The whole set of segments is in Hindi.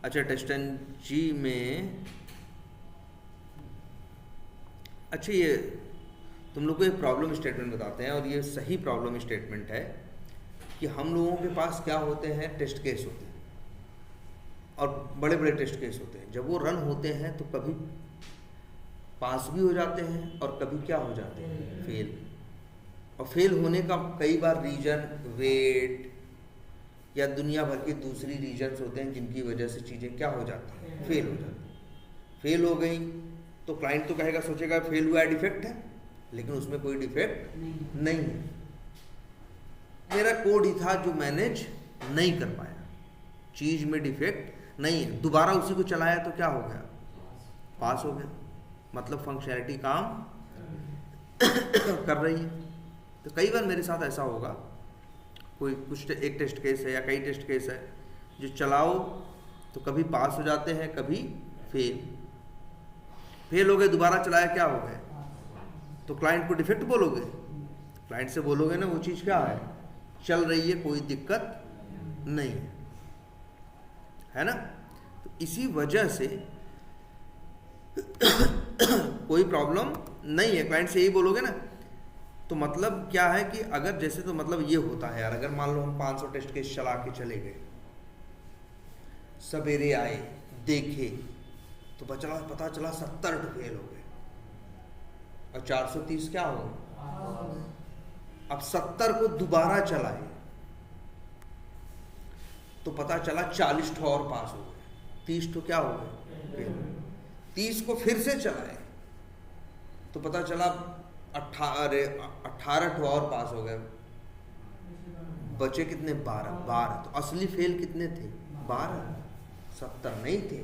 अच्छा, टेस्टन जी में अच्छा, ये तुम लोग को एक प्रॉब्लम स्टेटमेंट बताते हैं, और ये सही प्रॉब्लम स्टेटमेंट है कि हम लोगों के पास क्या होते हैं, टेस्ट केस होते हैं, और बड़े बड़े टेस्ट केस होते हैं। जब वो रन होते हैं तो कभी पास भी हो जाते हैं और कभी क्या हो जाते हैं, फेल। और फेल होने का कई बार रीजन वेट या दुनिया भर के दूसरी रीजन्स होते हैं जिनकी वजह से चीज़ें क्या हो जाती हैं, फेल हो जाती हैं। फेल हो गई तो क्लाइंट तो कहेगा, सोचेगा फेल हुआ है, डिफेक्ट है, लेकिन उसमें कोई डिफेक्ट नहीं है। मेरा कोड ही था जो मैनेज नहीं कर पाया, चीज़ में डिफेक्ट नहीं है। दोबारा उसी को चलाया तो क्या हो गया, पास हो गया, मतलब फंक्शनैलिटी काम कर रही है। तो कई बार मेरे साथ ऐसा होगा, कोई कुछ एक टेस्ट केस है या कई टेस्ट केस है जो चलाओ तो कभी पास हो जाते हैं, कभी फेल हो गए, दोबारा चलाया क्या हो गए, तो क्लाइंट को डिफेक्ट बोलोगे, क्लाइंट से बोलोगे ना वो चीज़ क्या है, चल रही है, कोई दिक्कत नहीं है ना। तो इसी वजह से कोई प्रॉब्लम नहीं है, क्लाइंट से यही बोलोगे ना। तो मतलब क्या है कि अगर जैसे, तो मतलब ये होता है यार, अगर मान लो हम 500 टेस्ट केस चला के चले गए, सवेरे आए देखे तो पता चला 70 फेल हो गए और 430 क्या हो गए। अब 70 को दोबारा चलाए तो पता चला 40 और पास हो गए, 30 तो क्या हो गए, 30 को फिर से चलाए तो पता चला 18 और पास हो गए, बचे कितने, 12। तो असली फेल कितने थे, 12, 70 नहीं थे।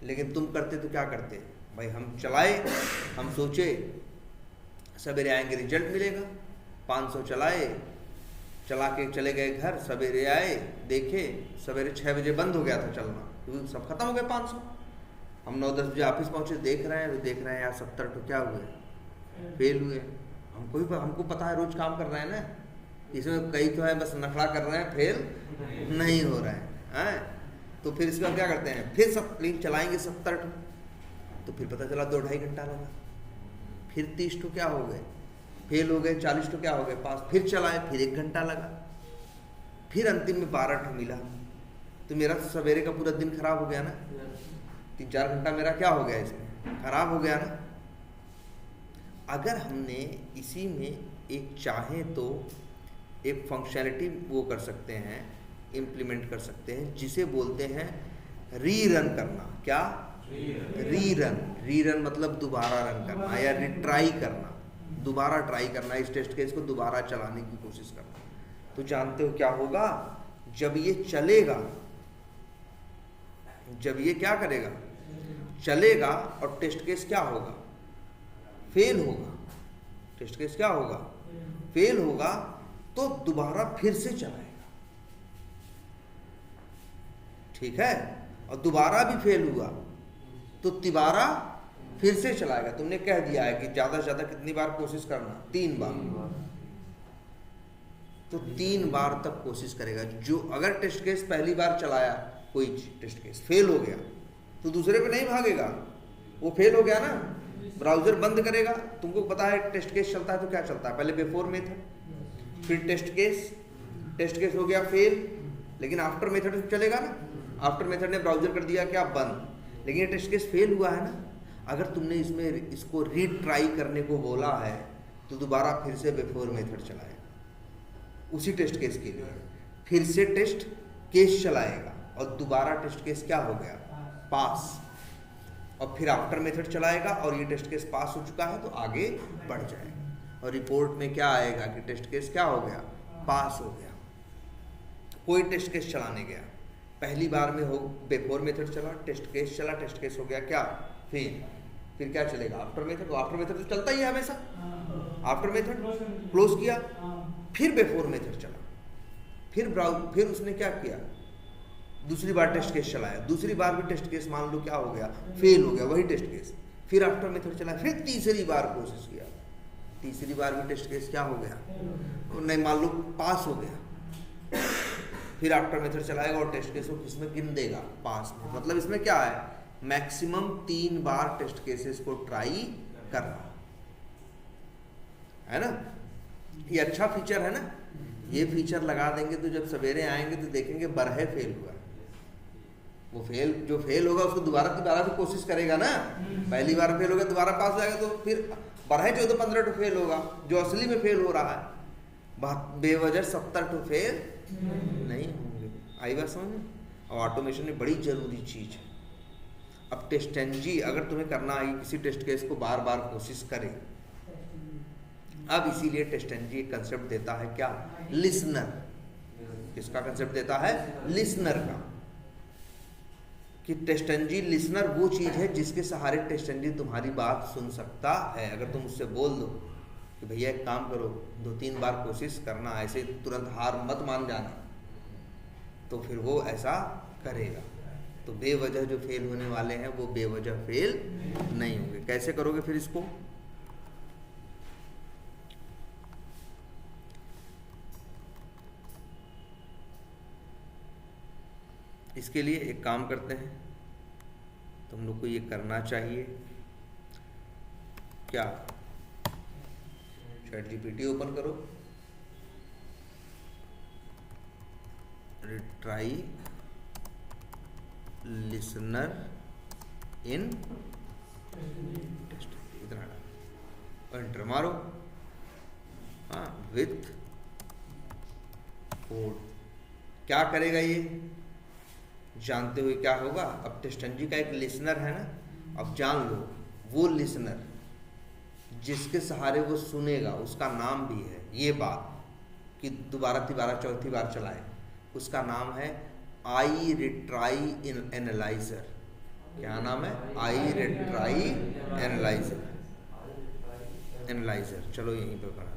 लेकिन तुम करते तो क्या करते भाई, हम चलाए, हम सोचे सवेरे आएंगे रिजल्ट मिलेगा, 500 चलाए, चला के चले गए घर, सवेरे आए देखे सवेरे 6 बजे बंद हो गया था चलना, क्योंकि सब खत्म हो गए 500। हम 9-10 बजे ऑफिस पहुंचे, देख रहे हैं यार 70 तो क्या हुए, फेल हुए। हमको पता है, रोज काम कर रहे हैं ना, इसमें कई तो है बस नखड़ा कर रहे हैं, फेल नहीं हो रहा है। तो फिर इसका क्या करते हैं, फिर सब लिंक चलाएंगे 70 तो फिर पता चला 2-2.5 घंटा लगा, फिर 30 तो क्या हो गए, फेल हो गए, 40 तो क्या हो गए, पास। फिर चलाए, फिर 1 घंटा लगा, फिर अंतिम में 12 मिला। तो मेरा तो सवेरे का पूरा दिन खराब हो गया ना, 3-4 घंटा मेरा क्या हो गया, इसमें खराब हो गया ना। अगर हमने इसी में एक चाहे तो एक फंक्शनैलिटी वो कर सकते हैं, इम्प्लीमेंट कर सकते हैं, जिसे बोलते हैं रीरन करना। क्या, रीरन मतलब दोबारा रन करना या रिट्राई करना, दोबारा ट्राई करना, इस टेस्ट केस को दोबारा चलाने की कोशिश करना। तो जानते हो क्या होगा, जब ये चलेगा, जब ये क्या करेगा, चलेगा और टेस्ट केस क्या होगा, फेल होगा। टेस्ट केस क्या होगा, फेल होगा, तो दोबारा फिर से चलाएगा, ठीक है। और दोबारा भी फेल हुआ तो तिबारा फिर से चलाएगा। तुमने कह दिया है कि ज्यादा से ज्यादा कितनी बार कोशिश करना, 3 बार, तो 3 बार तक कोशिश करेगा। जो अगर टेस्ट केस पहली बार चलाया, कोई टेस्ट केस फेल हो गया तो दूसरे पे नहीं भागेगा, वो फेल हो गया ना, ब्राउजर बंद करेगा। तुमको पता है टेस्ट केस चलता है तो क्या चलता है, पहले बिफोर मेथड, फिर टेस्ट केस हो गया फेल, लेकिन आफ्टर मेथड चलेगा ना। आफ्टर मेथड ने ब्राउजर कर दिया क्या, बंद, लेकिन ये टेस्ट केस फेल हुआ है ना। अगर तुमने इसको रीट्राई करने को बोला है तो दोबारा फिर से बिफोर मेथड चलाएगा, उसी टेस्ट केस के लिए फिर से टेस्ट केस चलाएगा और दोबारा टेस्ट केस क्या हो गया, पास। और फिर आफ्टर मेथड चलाएगा और ये टेस्ट केस पास हो चुका है तो आगे बढ़ जाएगा और रिपोर्ट में क्या आएगा कि टेस्ट केस क्या हो गया, पास हो गया। कोई टेस्ट केस चलाने गया, पहली बार में हो बिफोर मेथड चला, टेस्ट केस हो गया क्या, फेल। फिर क्या चलेगा, आफ्टर मेथड। तो आफ्टर मेथड तो चलता ही है हमेशा, आफ्टर मेथड क्लोज किया, फिर बिफोर मेथड चला, फिर उसने क्या किया, दूसरी बार टेस्ट केस चलाया, दूसरी बार भी टेस्ट केस मान लो क्या हो गया, फेल हो गया, वही टेस्ट केस। फिर आफ्टर मेथड चलाया, फिर तीसरी बार कोशिश किया, तीसरी बार भी टेस्ट केस क्या हो गया, नहीं मान लो पास हो गया, फिर आफ्टर मेथड चलाएगा और टेस्ट केस को किसमें गिन देगा, पास में। मतलब इसमें क्या है, मैक्सिमम 3 बार टेस्ट केसेस को ट्राई करना है ना। ये अच्छा फीचर है ना। ये फीचर लगा देंगे तो जब सवेरे आएंगे तो देखेंगे बरहे फेल हुआ, वो जो फेल होगा उसको दोबारा भी कोशिश करेगा ना। पहली बार फेल होगा, दोबारा पास हो जाएगा, तो फिर बरहे 14-15 तो फेल होगा, जो असली में फेल हो रहा है। बेवजह 70 तो फेल नहीं होंगे। आई बात समझ में। और ऑटोमेशन में बड़ी जरूरी चीज है। अब टेस्टेंजी अगर तुम्हें करना है किसी टेस्ट केस को बार बार कोशिश करे, अब इसीलिए टेस्टेंजी एक कंसेप्ट देता है क्या, लिसनर। किसका कंसेप्ट देता है, लिसनर का। कि टेस्टेंजी लिसनर वो चीज है जिसके सहारे टेस्टेंजी तुम्हारी बात सुन सकता है। अगर तुम उससे बोल दो कि भैया एक काम करो, 2-3 बार कोशिश करना, ऐसे तुरंत हार मत मान जाना, तो फिर वो ऐसा करेगा। तो बेवजह जो फेल होने वाले हैं वो बेवजह फेल नहीं होंगे। कैसे करोगे फिर इसको, इसके लिए एक काम करते हैं, तुम लोग को ये करना चाहिए क्या, ChatGPT ओपन करो, रिट्राई लिसनर इन टेस्ट, इतना और एंटर मारो। हाँ, विथ कोड क्या करेगा ये जानते हुए क्या होगा। अब टेस्टेंजी का एक लिसनर है ना, अब जान लो वो लिसनर जिसके सहारे वो सुनेगा उसका नाम भी है, ये बात कि दोबारा तिबारा चौथी बार चलाए, उसका नाम है आई रिट्राई एनालाइजर। क्या नाम है, आई रिट्राई एनालाइजर। चलो यहीं पे बना,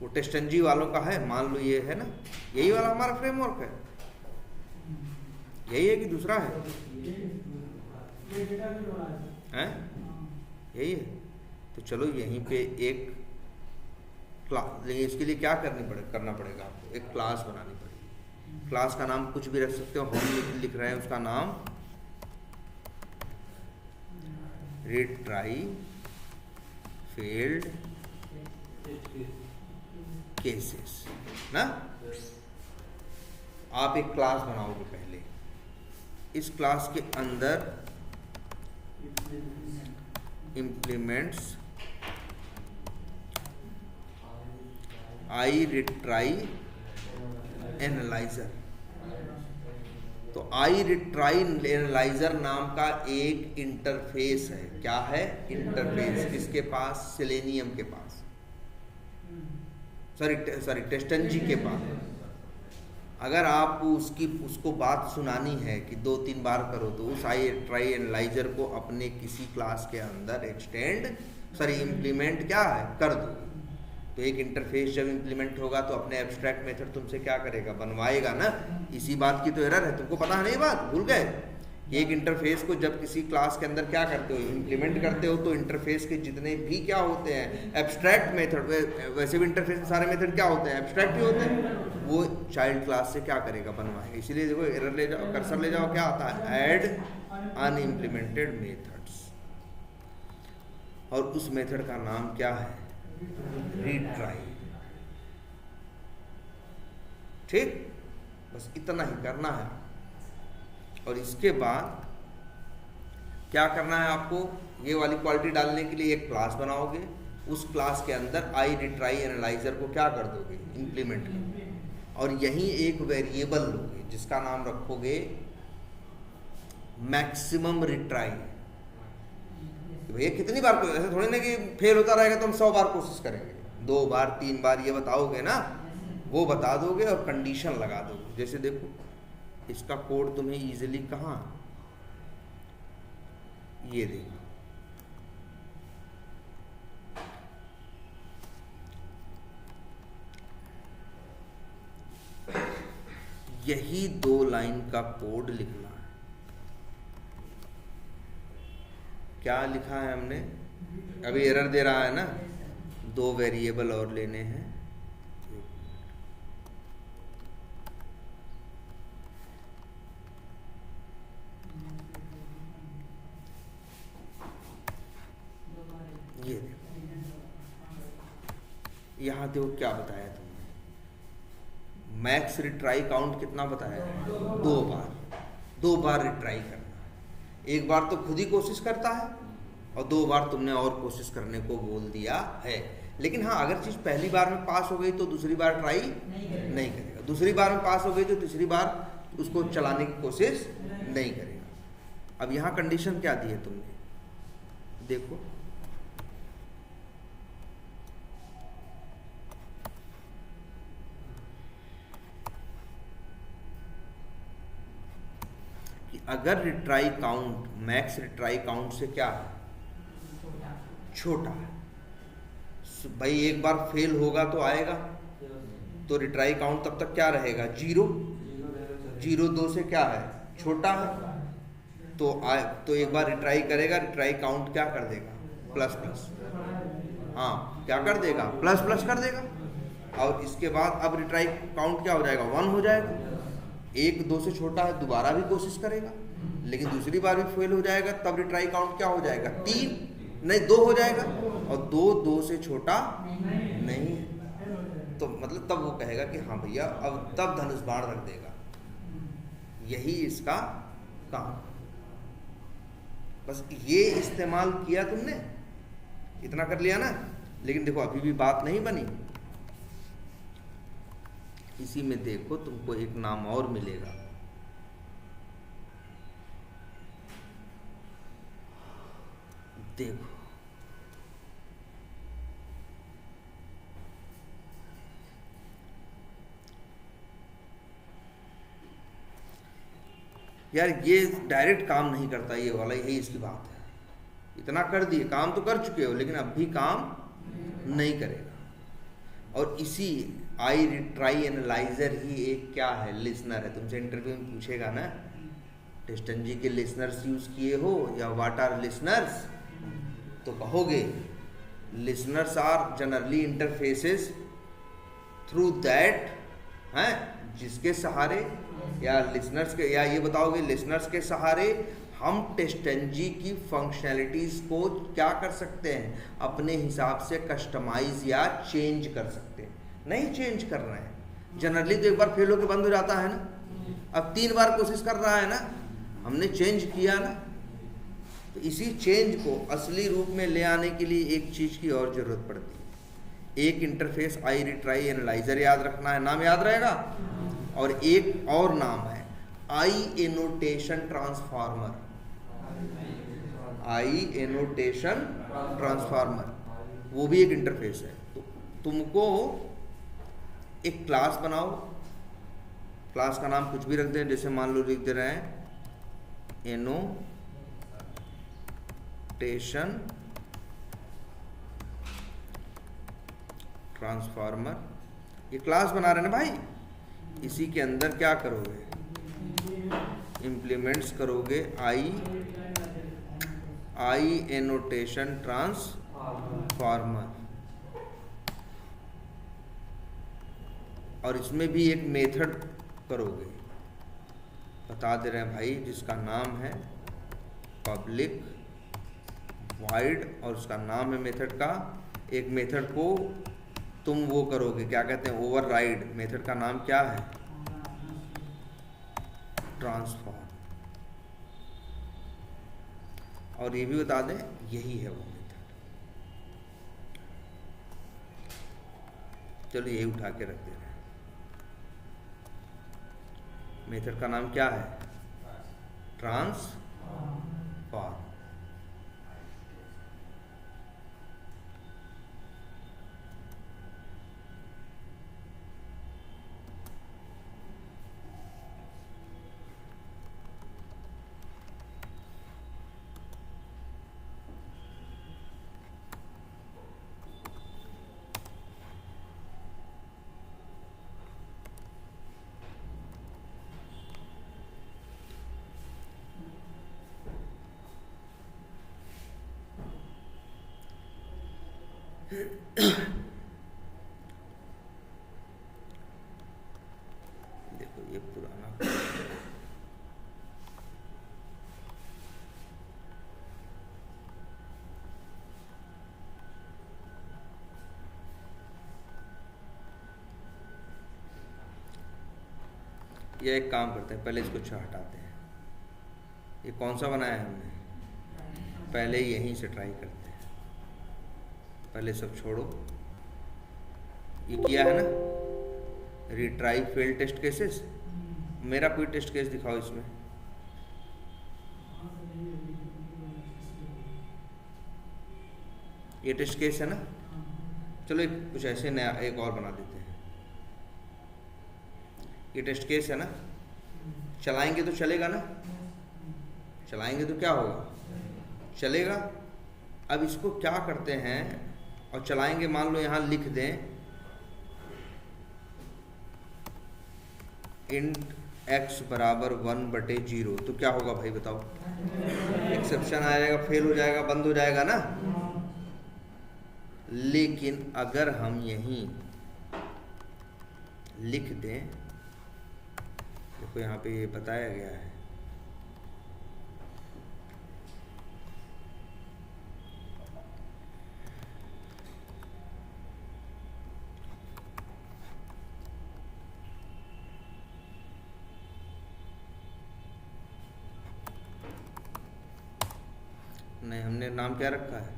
वो टेस्टेंजी वालों का है, मान लो ये है ना, यही वाला हमारा फ्रेमवर्क है, यही है कि दूसरा है, हैं? यही है। तो चलो यहीं पे एक क्लास, लेकिन इसके लिए क्या करना पड़ेगा आपको, एक क्लास बनानी पड़ेगी। क्लास का नाम कुछ भी रख सकते हो, हम लिख रहे हैं उसका नाम रिट्राई फेल्ड केसेस ना। आप एक क्लास बनाओगे पहले, इस क्लास के अंदर इम्प्लीमेंट्स आई रिट्राई एनालाइजर। तो आई रिट्राई एनालाइजर नाम का एक इंटरफेस है। क्या है, इंटरफेस। किसके पास, सेलेनियम के पास, सॉरी टेस्टेंजी के पास। अगर आपको उसको बात सुनानी है कि 2-3 बार करो, तो उस आई रिट्राई एनालाइजर को अपने किसी क्लास के अंदर इम्प्लीमेंट क्या है, कर दो। तो एक इंटरफेस जब इम्प्लीमेंट होगा तो अपने एब्स्ट्रैक्ट मेथड तुमसे क्या करेगा, बनवाएगा ना। इसी बात की तो एरर है, तुमको पता नहीं, बात भूल गए। एक इंटरफेस को जब किसी क्लास के अंदर क्या करते हो, इम्प्लीमेंट करते हो, तो इंटरफेस के जितने भी क्या होते हैं, एब्स्ट्रैक्ट मेथड, वैसे भी इंटरफेस में सारे मेथड क्या होते हैं, एब्स्ट्रैक्ट ही होते हैं, वो चाइल्ड क्लास से क्या करेगा, बनवाएगा। इसीलिए देखो एरर ले जाओ, कर्सर ले जाओ, क्या आता है, ऐड अनइम्प्लीमेंटेड मेथड्स, और उस मेथड का नाम क्या है, रिट्राई। ठीक, बस इतना ही करना है। और इसके बाद क्या करना है आपको, ये वाली क्वालिटी डालने के लिए एक क्लास बनाओगे, उस क्लास के अंदर आई रिट्राई एनालाइजर को क्या कर दोगे, इंप्लीमेंट करोगे, और यहीं एक वेरिएबल लोगे जिसका नाम रखोगे मैक्सिमम रिट्राई। भैया कितनी बार, ऐसे थोड़ी ना कि फेल होता रहेगा तो हम 100 बार कोशिश करेंगे, 2 बार 3 बार ये बताओगे ना, वो बता दोगे और कंडीशन लगा दोगे। जैसे देखो इसका कोड तुम्हें इजीली कहाँ, ये देखो, यही 2 लाइन का कोड लिखना है। क्या लिखा है हमने, अभी एरर दे रहा है ना, 2 वेरिएबल और लेने हैं, यहाँ देखो क्या बताया तुमने, मैक्स रिट्राई काउंट कितना बताया है? 2 बार। 2 बार रिट्राई करना, एक बार तो खुद ही कोशिश करता है और 2 बार तुमने और कोशिश करने को बोल दिया है। लेकिन हाँ, अगर चीज़ पहली बार में पास हो गई तो दूसरी बार ट्राई नहीं करेगा, दूसरी बार में पास हो गई तो तीसरी बार उसको चलाने की कोशिश नहीं करेगा। अब यहाँ कंडीशन क्या दी है तुमने, देखो कि अगर retry count max retry count से क्या है, छोटा है, भाई एक बार फेल होगा तो आएगा, तो रिट्राई काउंट तब तक क्या रहेगा? 0। 0 2 से क्या है? छोटा है, तो एक बार रिट्राई करेगा, रिट्राई काउंट क्या कर देगा? प्लस प्लस, हाँ क्या कर देगा? प्लस प्लस कर देगा। और इसके बाद अब रिट्राई काउंट क्या हो जाएगा? 1 हो जाएगा। 1 2 से छोटा है, दोबारा भी कोशिश करेगा, लेकिन दूसरी बार भी फेल हो जाएगा, तब रिट्राई काउंट क्या हो जाएगा? 3 नहीं 2 हो जाएगा, और 2 2 से छोटा नहीं है, तो मतलब तब वो कहेगा कि हाँ भैया, अब तब धनुष बाण रख देगा। यही इसका काम। बस ये इस्तेमाल किया तुमने, इतना कर लिया ना। लेकिन देखो अभी भी बात नहीं बनी। इसी में देखो तुमको एक नाम और मिलेगा, देखो यार, ये डायरेक्ट काम नहीं करता ये वाला, यही इसकी बात है। इतना कर दिए, काम तो कर चुके हो, लेकिन अब भी काम नहीं करेगा। और इसी आई रिट्राई एनालाइजर ही एक क्या है? लिसनर है। तुमसे इंटरव्यू में पूछेगा ना, टेस्टनजी के लिसनर्स यूज किए हो या व्हाट आर लिसनर्स, तो कहोगे listeners are generally interfaces through that, हैं जिसके सहारे, या लिसनर्स के, या ये बताओगे लिसनर्स के सहारे हम टेस्टनजी की फंक्शनैलिटीज को क्या कर सकते हैं? अपने हिसाब से कस्टमाइज या चेंज कर सकते हैं। नहीं चेंज कर रहे हैं, जनरली तो एक बार फेल होकर बंद हो जाता है ना, अब 3 बार कोशिश कर रहा है ना, हमने चेंज किया ना। तो इसी चेंज को असली रूप में ले आने के लिए एक चीज की और जरूरत पड़ती है। एक इंटरफेस आई रिट्राई एनालाइजर याद रखना है, नाम याद रहेगा। और एक और नाम है आई एनोटेशन ट्रांसफार्मर। आई एनोटेशन ट्रांसफार्मर, वो भी एक इंटरफेस है। तो तुमको एक क्लास बनाओ, क्लास का नाम कुछ भी रख दें, जैसे मान लो लिख दे रहे हैं एनोटेशन ट्रांसफार्मर। ये क्लास बना रहे हैं ना भाई, इसी के अंदर क्या करोगे? इंप्लीमेंट्स करोगे आई एनोटेशन ट्रांसफार्मर। और इसमें भी एक मेथड करोगे, बता दे रहे हैं भाई, जिसका नाम है पब्लिक वाइड, और उसका नाम है मेथड का। एक मेथड को तुम वो करोगे, क्या कहते हैं, ओवरराइड। मेथड का नाम क्या है? ट्रांसफॉर्म। और ये भी बता दें, यही है वो मेथड। चलो यही उठा के रख दे रहे हैं। मेथड का नाम क्या है? ट्रांसफॉर्म। देखो ये पुराना या एक काम करते हैं, पहले इसको हटाते हैं। ये कौन सा बनाया है हमने, पहले यहीं से ट्राई करते हैं। पहले सब छोड़ो, ये किया है ना, रिट्राई फेल्ड टेस्ट केसेस। मेरा कोई टेस्ट केस दिखाओ इसमें। ये टेस्ट केस है ना, चलो एक कुछ ऐसे नया एक और बना देते हैं। ये टेस्ट केस है ना, चलाएंगे तो चलेगा ना, चलाएंगे तो क्या होगा, चलेगा। अब इसको क्या करते हैं और चलाएंगे, मान लो यहाँ लिख दें इंट x बराबर 1/0, तो क्या होगा भाई बताओ, एक्सेप्शन आ जाएगा, फेल हो जाएगा, बंद हो जाएगा ना। लेकिन अगर हम यहीं लिख दें, देखो यहाँ पे ये बताया गया है, नहीं हमने नाम क्या रखा है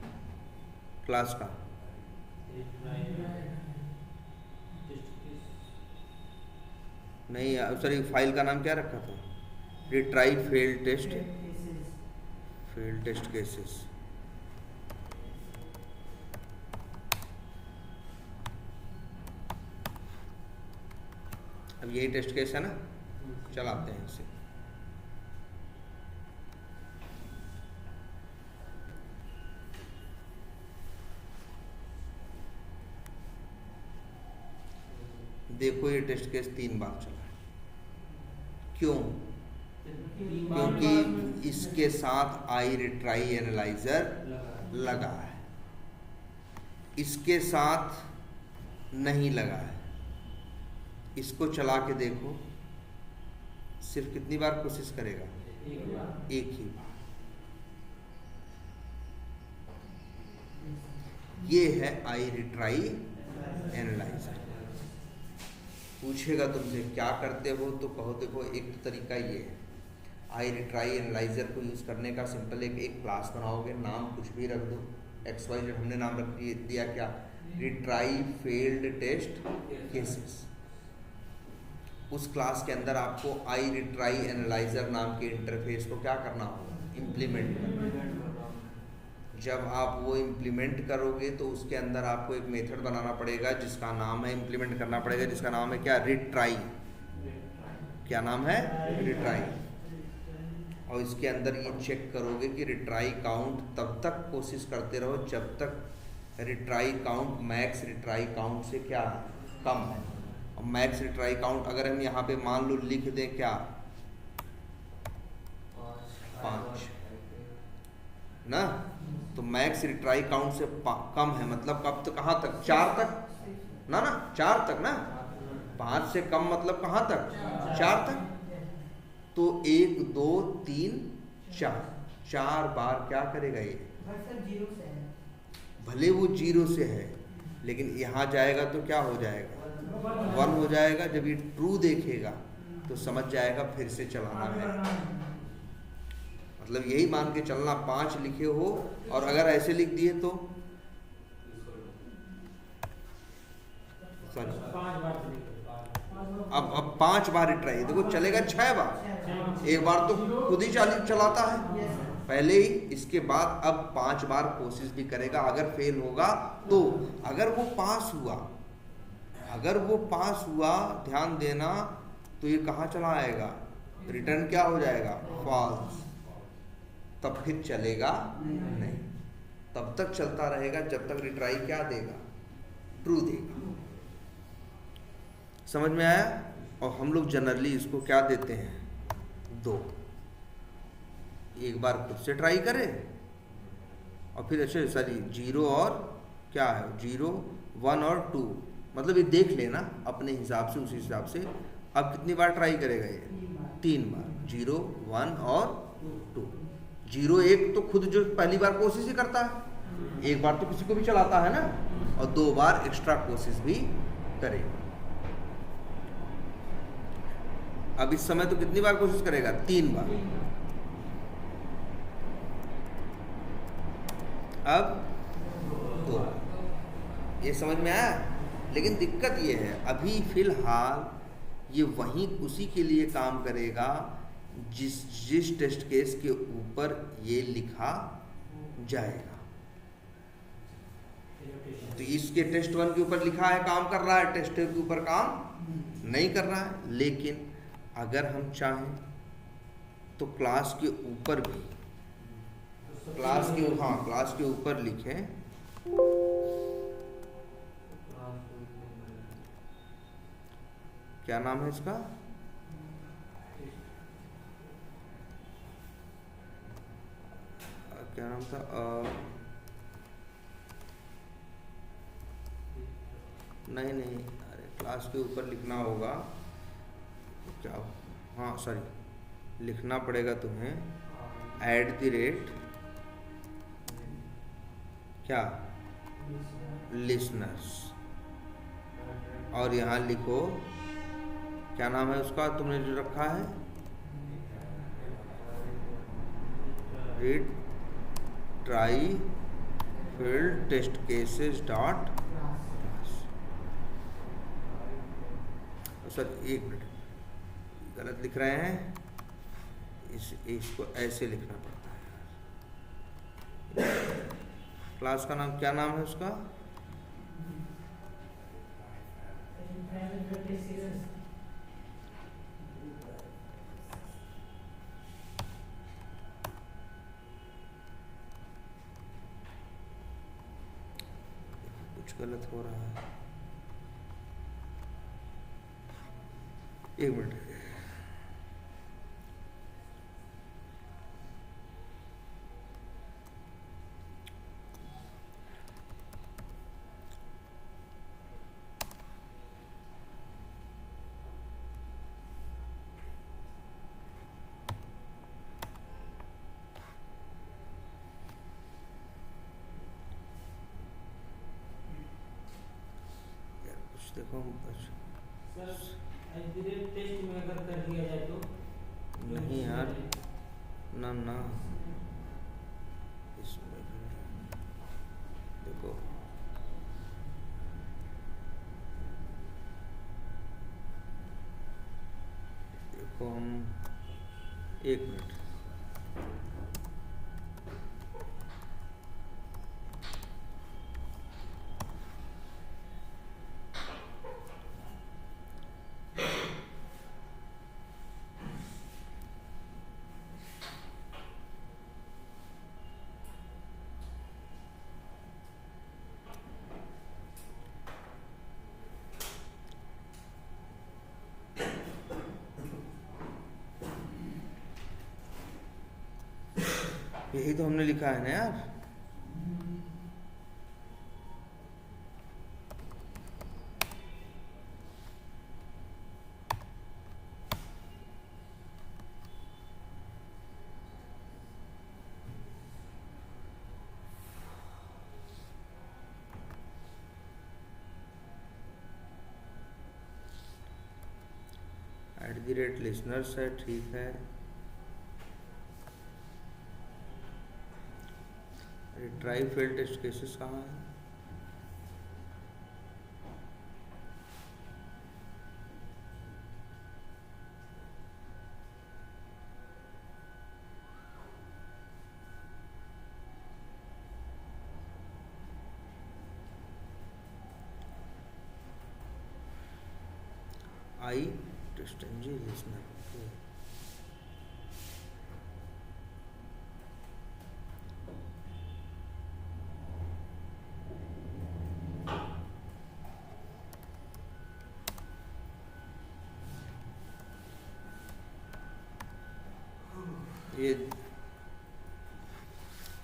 क्लास का, नहीं सॉरी फाइल का नाम क्या रखा था, रिट्राई फेल्ड टेस्ट केसेस। अब यही टेस्ट केस है ना, चलाते हैं इसे। देखो ये टेस्ट केस 3 बार चला है, क्यों, क्योंकि इसके साथ आई रिट्राई एनालाइजर लगा है, इसके साथ नहीं लगा है। इसको चला के देखो, सिर्फ कितनी बार कोशिश करेगा, एक ही बार। ये है आई रिट्राई एनालाइजर। पूछेगा तुमसे क्या करते हो, तो कहो देखो एक तरीका ये है, आई रिट्राई एनालाइजर को यूज़ करने का सिंपल एक क्लास बनाओगे, नाम कुछ भी रख दो, XYZ हमने नाम रख दिया क्या, रिट्राई फेल्ड टेस्ट केसेस। उस क्लास के अंदर आपको आई रिट्राई एनालाइजर नाम के इंटरफेस को क्या करना होगा, इम्प्लीमेंट करना। जब आप वो इम्प्लीमेंट करोगे तो उसके अंदर आपको एक मेथड बनाना पड़ेगा जिसका नाम है, इम्प्लीमेंट करना पड़ेगा जिसका नाम है क्या, रिट्राई। क्या नाम है, रिट्राई। और इसके अंदर ये चेक करोगे कि रिट्राई काउंट तब तक कोशिश करते रहो जब तक retry count max retry count से क्या कम है। और मैक्स रिट्राई काउंट अगर हम यहाँ पे मान लो लिख दें क्या, 5 ना, तो मैक्स रिट्राई काउंट से कम है, मतलब कब तक, कहाँ तक, 4 तक ना, 4 तक ना, 5 से कम मतलब कहाँ तक, 4 तक। तो 1 2 3 4 बार क्या करेगा ये, भले वो 0 से है लेकिन यहाँ जाएगा तो क्या हो जाएगा, 1 हो जाएगा। जब ये ट्रू देखेगा तो समझ जाएगा फिर से चलाना है। मतलब यही मान के चलना, 5 लिखे हो और अगर ऐसे लिख दिए तो अब 5 बार रिट्राई, देखो चलेगा 6 बार, एक बार तो खुद ही चलाता है पहले ही, इसके बाद अब 5 बार कोशिश भी करेगा। अगर फेल होगा तो, अगर वो पास हुआ, ध्यान देना, तो ये कहाँ चला आएगा, रिटर्न क्या हो जाएगा, फॉल्स। तब फिर चलेगा नहीं, तब तक चलता रहेगा जब तक रिट्राई क्या देगा, ट्रू देगा। समझ में आया। और हम लोग जनरली इसको क्या देते हैं, 2, एक बार खुद से ट्राई करें और फिर अच्छे सॉरी 0 और क्या है, 0 1 और 2, मतलब ये देख लेना अपने हिसाब से, उसी हिसाब से। अब कितनी बार ट्राई करेगा ये, 3 बार, 0 1 और 2। 0 1 तो खुद जो पहली बार कोशिश ही करता है, एक बार तो किसी को भी चलाता है ना, और 2 बार एक्स्ट्रा कोशिश भी करेगा। अब इस समय तो कितनी बार कोशिश करेगा? 3 बार। अब 2 बार। ये समझ में आया? लेकिन दिक्कत ये है, अभी फिलहाल ये वहीं उसी के लिए काम करेगा जिस टेस्ट केस के ऊपर ये लिखा जाएगा। तो इसके टेस्ट 1 के ऊपर लिखा है, काम कर रहा है, टेस्ट 2 के ऊपर काम नहीं कर रहा है। लेकिन अगर हम चाहें तो क्लास के ऊपर भी, क्लास के ऊपर लिखें क्या नाम है इसका? क्या नाम था? नहीं, अरे क्लास के ऊपर लिखना होगा क्या? हाँ सॉरी, लिखना पड़ेगा तुम्हें @ क्या? लिसनर्स। और यहाँ लिखो क्या नाम है उसका तुमने जो रखा है? Read try field test cases dot class. Sir 1 minute, गलत लिख रहे हैं, इसको ऐसे लिखना पड़ता है। क्लास का नाम क्या नाम है उसका? कुछ गलत हो रहा है, 1 मिनट। देखो सर टेस्ट में अगर कर दिया जाए तो नहीं यार, ना इसमें देखो हम 1 मिनट, यही तो हमने लिखा है ना यार। @listeners है, ठीक है। ट्राई फेल्ड टेस्ट केसेस कहाँ है? आई टेस्ट एनजी लिसनर। ये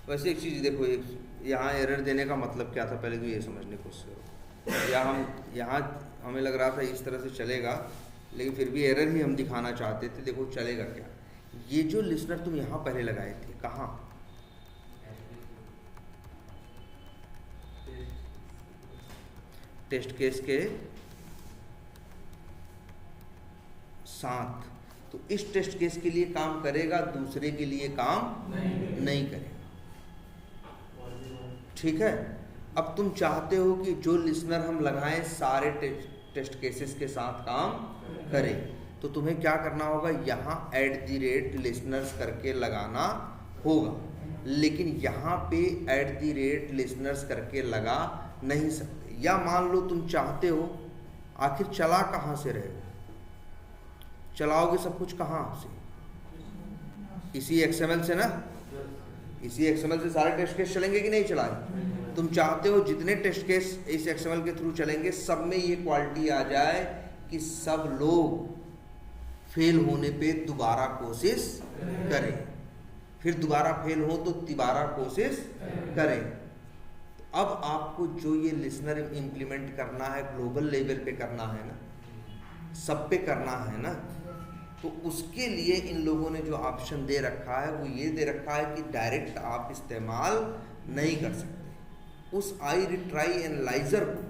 वैसे एक चीज़ देखो, यहाँ एरर देने का मतलब क्या था, पहले तो ये समझने की कोशिश करो। यहाँ हमें लग रहा था इस तरह से चलेगा, लेकिन फिर भी एरर ही हम दिखाना चाहते थे। देखो चलेगा क्या, ये जो लिसनर तुम यहाँ पहले लगाए थे, कहाँ? टेस्ट केस के साथ। तो इस टेस्ट केस के लिए काम करेगा, दूसरे के लिए काम नहीं करेगा। ठीक है। अब तुम चाहते हो कि जो लिसनर हम लगाएं सारे टेस्ट केसेस के साथ काम करें, तो तुम्हें क्या करना होगा, यहाँ @listeners करके लगाना होगा। लेकिन यहाँ पे @listeners करके लगा नहीं सकते। या मान लो तुम चाहते हो, आखिर चला कहाँ से रहे हो, चलाओगे सब कुछ कहाँ से, इसी XML से ना, इसी XML से सारे टेस्ट केस चलेंगे कि नहीं चलाए। तुम चाहते हो जितने टेस्ट केस इस XML के थ्रू चलेंगे सब में ये क्वालिटी आ जाए कि सब लोग फेल होने पे दोबारा कोशिश करें, फिर दोबारा फेल हो तो तिबारा कोशिश करें। तो अब आपको जो ये लिसनर इम्प्लीमेंट करना है, ग्लोबल लेवल पे करना है ना, सब पे करना है ना, तो उसके लिए इन लोगों ने जो ऑप्शन दे रखा है वो ये दे रखा है कि डायरेक्ट आप इस्तेमाल नहीं कर सकते। उस iRetry एनालाइजर को,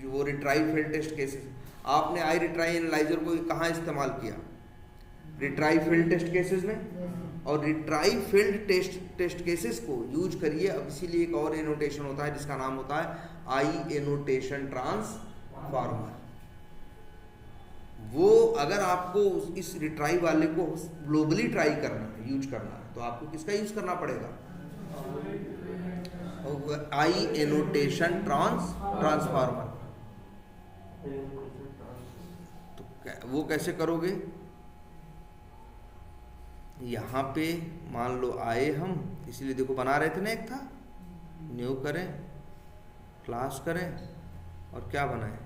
जो वो रिट्राई फेल्ड टेस्ट केसेस, आपने iRetry एनालाइजर को कहाँ इस्तेमाल किया, रिट्राई फेल्ड टेस्ट केसेस में, और रिट्राई फेल्ड टेस्ट केसेस को यूज करिए। अब इसीलिए एक और एनोटेशन होता है जिसका नाम होता है iAnnotation ट्रांसफॉर्मर। वो अगर आपको इस रिट्राई वाले को ग्लोबली ट्राई करना है, यूज करना है, तो आपको किसका यूज करना पड़ेगा, iAnnotation ट्रांसफॉर्मर। तो वो कैसे करोगे, यहाँ पे मान लो आए हम, इसीलिए देखो बना रहे थे ना, एक था न्यू करें, क्लास करें, और क्या बनाए,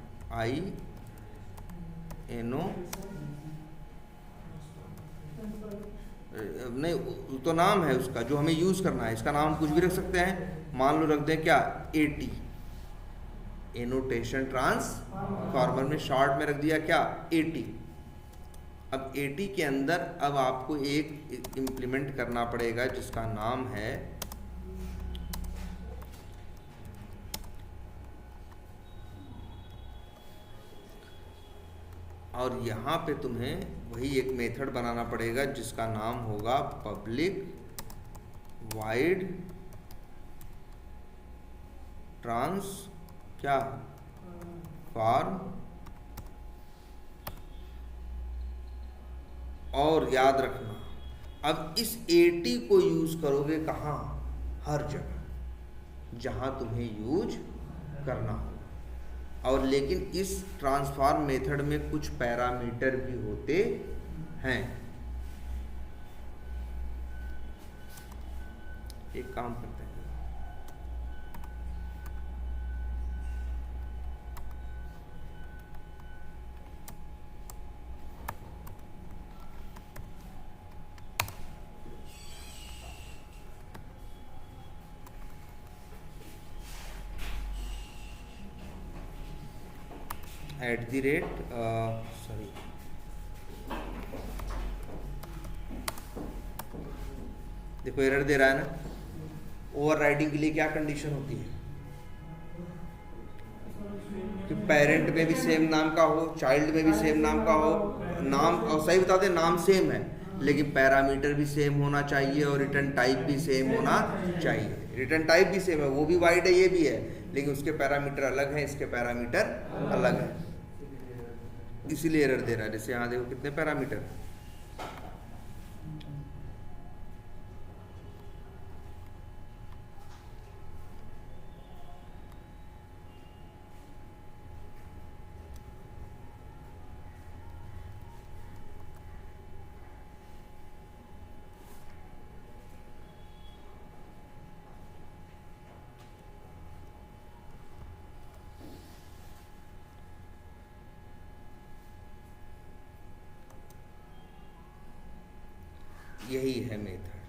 नहीं तो नाम है उसका जो हमें यूज करना है, इसका नाम कुछ भी रख सकते हैं। मान लो रख दें क्या, AT, एनोटेशन ट्रांसफॉर्मर में शॉर्ट में रख दिया क्या, AT। अब AT के अंदर अब आपको एक इम्प्लीमेंट करना पड़ेगा जिसका नाम है और यहाँ पे तुम्हें वही एक मेथड बनाना पड़ेगा जिसका नाम होगा पब्लिक वाइड ट्रांस क्या फॉर्म। और याद रखना, अब इस AT को यूज करोगे कहाँ, हर जगह जहाँ तुम्हें यूज करना हो। और लेकिन इस ट्रांसफॉर्म मेथड में कुछ पैरामीटर भी होते हैं। एक काम करते हैं, सॉरी देखो एरर दे रहा है ना। ओवरराइडिंग के लिए क्या कंडीशन होती है कि पेरेंट में भी सेम नाम का हो, चाइल्ड में भी सेम नाम का हो, नाम और सही बता दें नाम सेम है लेकिन पैरामीटर भी सेम होना चाहिए और रिटर्न टाइप भी सेम होना चाहिए। रिटर्न टाइप भी सेम है, वो भी वाइड है ये भी है, लेकिन उसके पैरामीटर अलग हैं, इसके पैरामीटर अलग है, इसीलिए एरर दे रहा है। जैसे यहाँ देखो कितने पैरामीटर, यही है मेथड।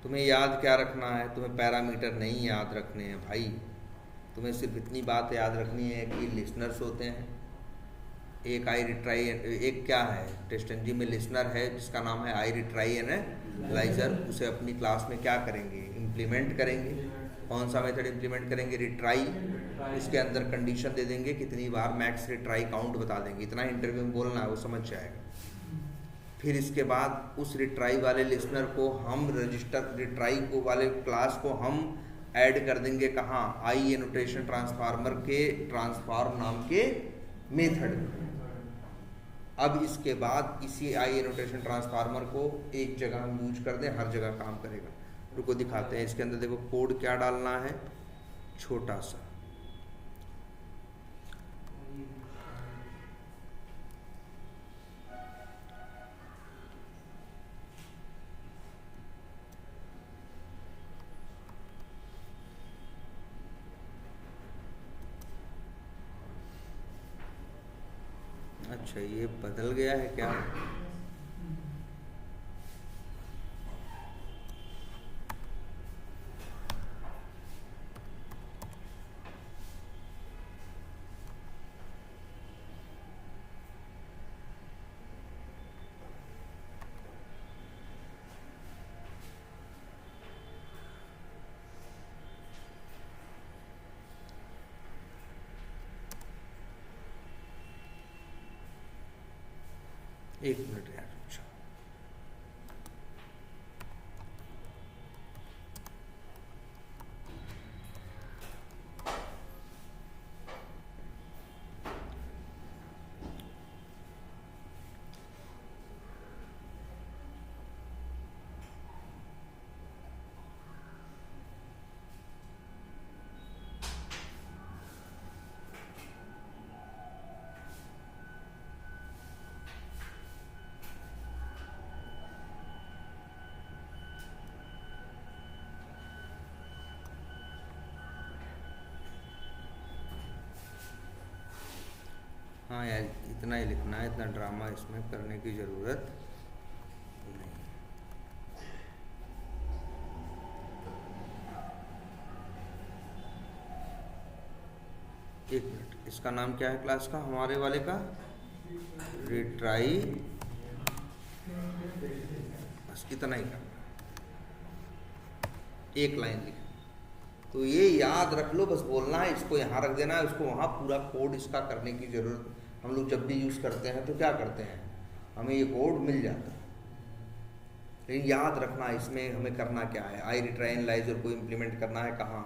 तुम्हें याद क्या रखना है, तुम्हें पैरामीटर नहीं याद रखने हैं भाई, तुम्हें सिर्फ इतनी बात याद रखनी है कि लिसनर्स होते हैं। एक iRetry, एक क्या है TestNG में लिसनर है जिसका नाम है iRetry एनालाइजर। उसे अपनी क्लास में क्या करेंगे, इम्प्लीमेंट करेंगे। कौन सा मेथड इंप्लीमेंट करेंगे? रिट्राई। इसके अंदर कंडीशन दे देंगे कितनी बार मैक्स रिट्राई काउंट बता देंगे, इतना इंटरव्यू में बोलना है, वो समझ जाएगा। फिर इसके बाद उस रिट्राई वाले लिसनर को हम रजिस्टर, रिट्राई को वाले क्लास को हम ऐड कर देंगे कहाँ? आई एनोटेशन ट्रांसफार्मर के ट्रांसफार्म नाम के मेथड। अब इसके बाद इसी आई एनोटेशन ट्रांसफार्मर को एक जगह हम यूज कर दें, हर जगह काम करेगा। रुको दिखाते हैं। इसके अंदर देखो कोड क्या डालना है, छोटा सा। अच्छा, ये बदल गया है क्या? एक मिनट यार। अच्छा, हाँ यार, इतना ही लिखना है, इतना ड्रामा इसमें करने की ज़रूरत नहीं। एक मिनट, इसका नाम क्या है क्लास का, हमारे वाले का? रिट्राई। बस इतना ही करना, एक लाइन लिख। तो ये याद रख लो, बस बोलना है, इसको यहाँ रख देना है, उसको वहाँ। पूरा कोड इसका करने की ज़रूरत, हम लोग जब भी यूज़ करते हैं तो क्या करते हैं, हमें ये कोड मिल जाता है। लेकिन याद रखना इसमें हमें करना क्या है। आई रिट्राई एनालाइजर को इम्प्लीमेंट करना है कहाँ?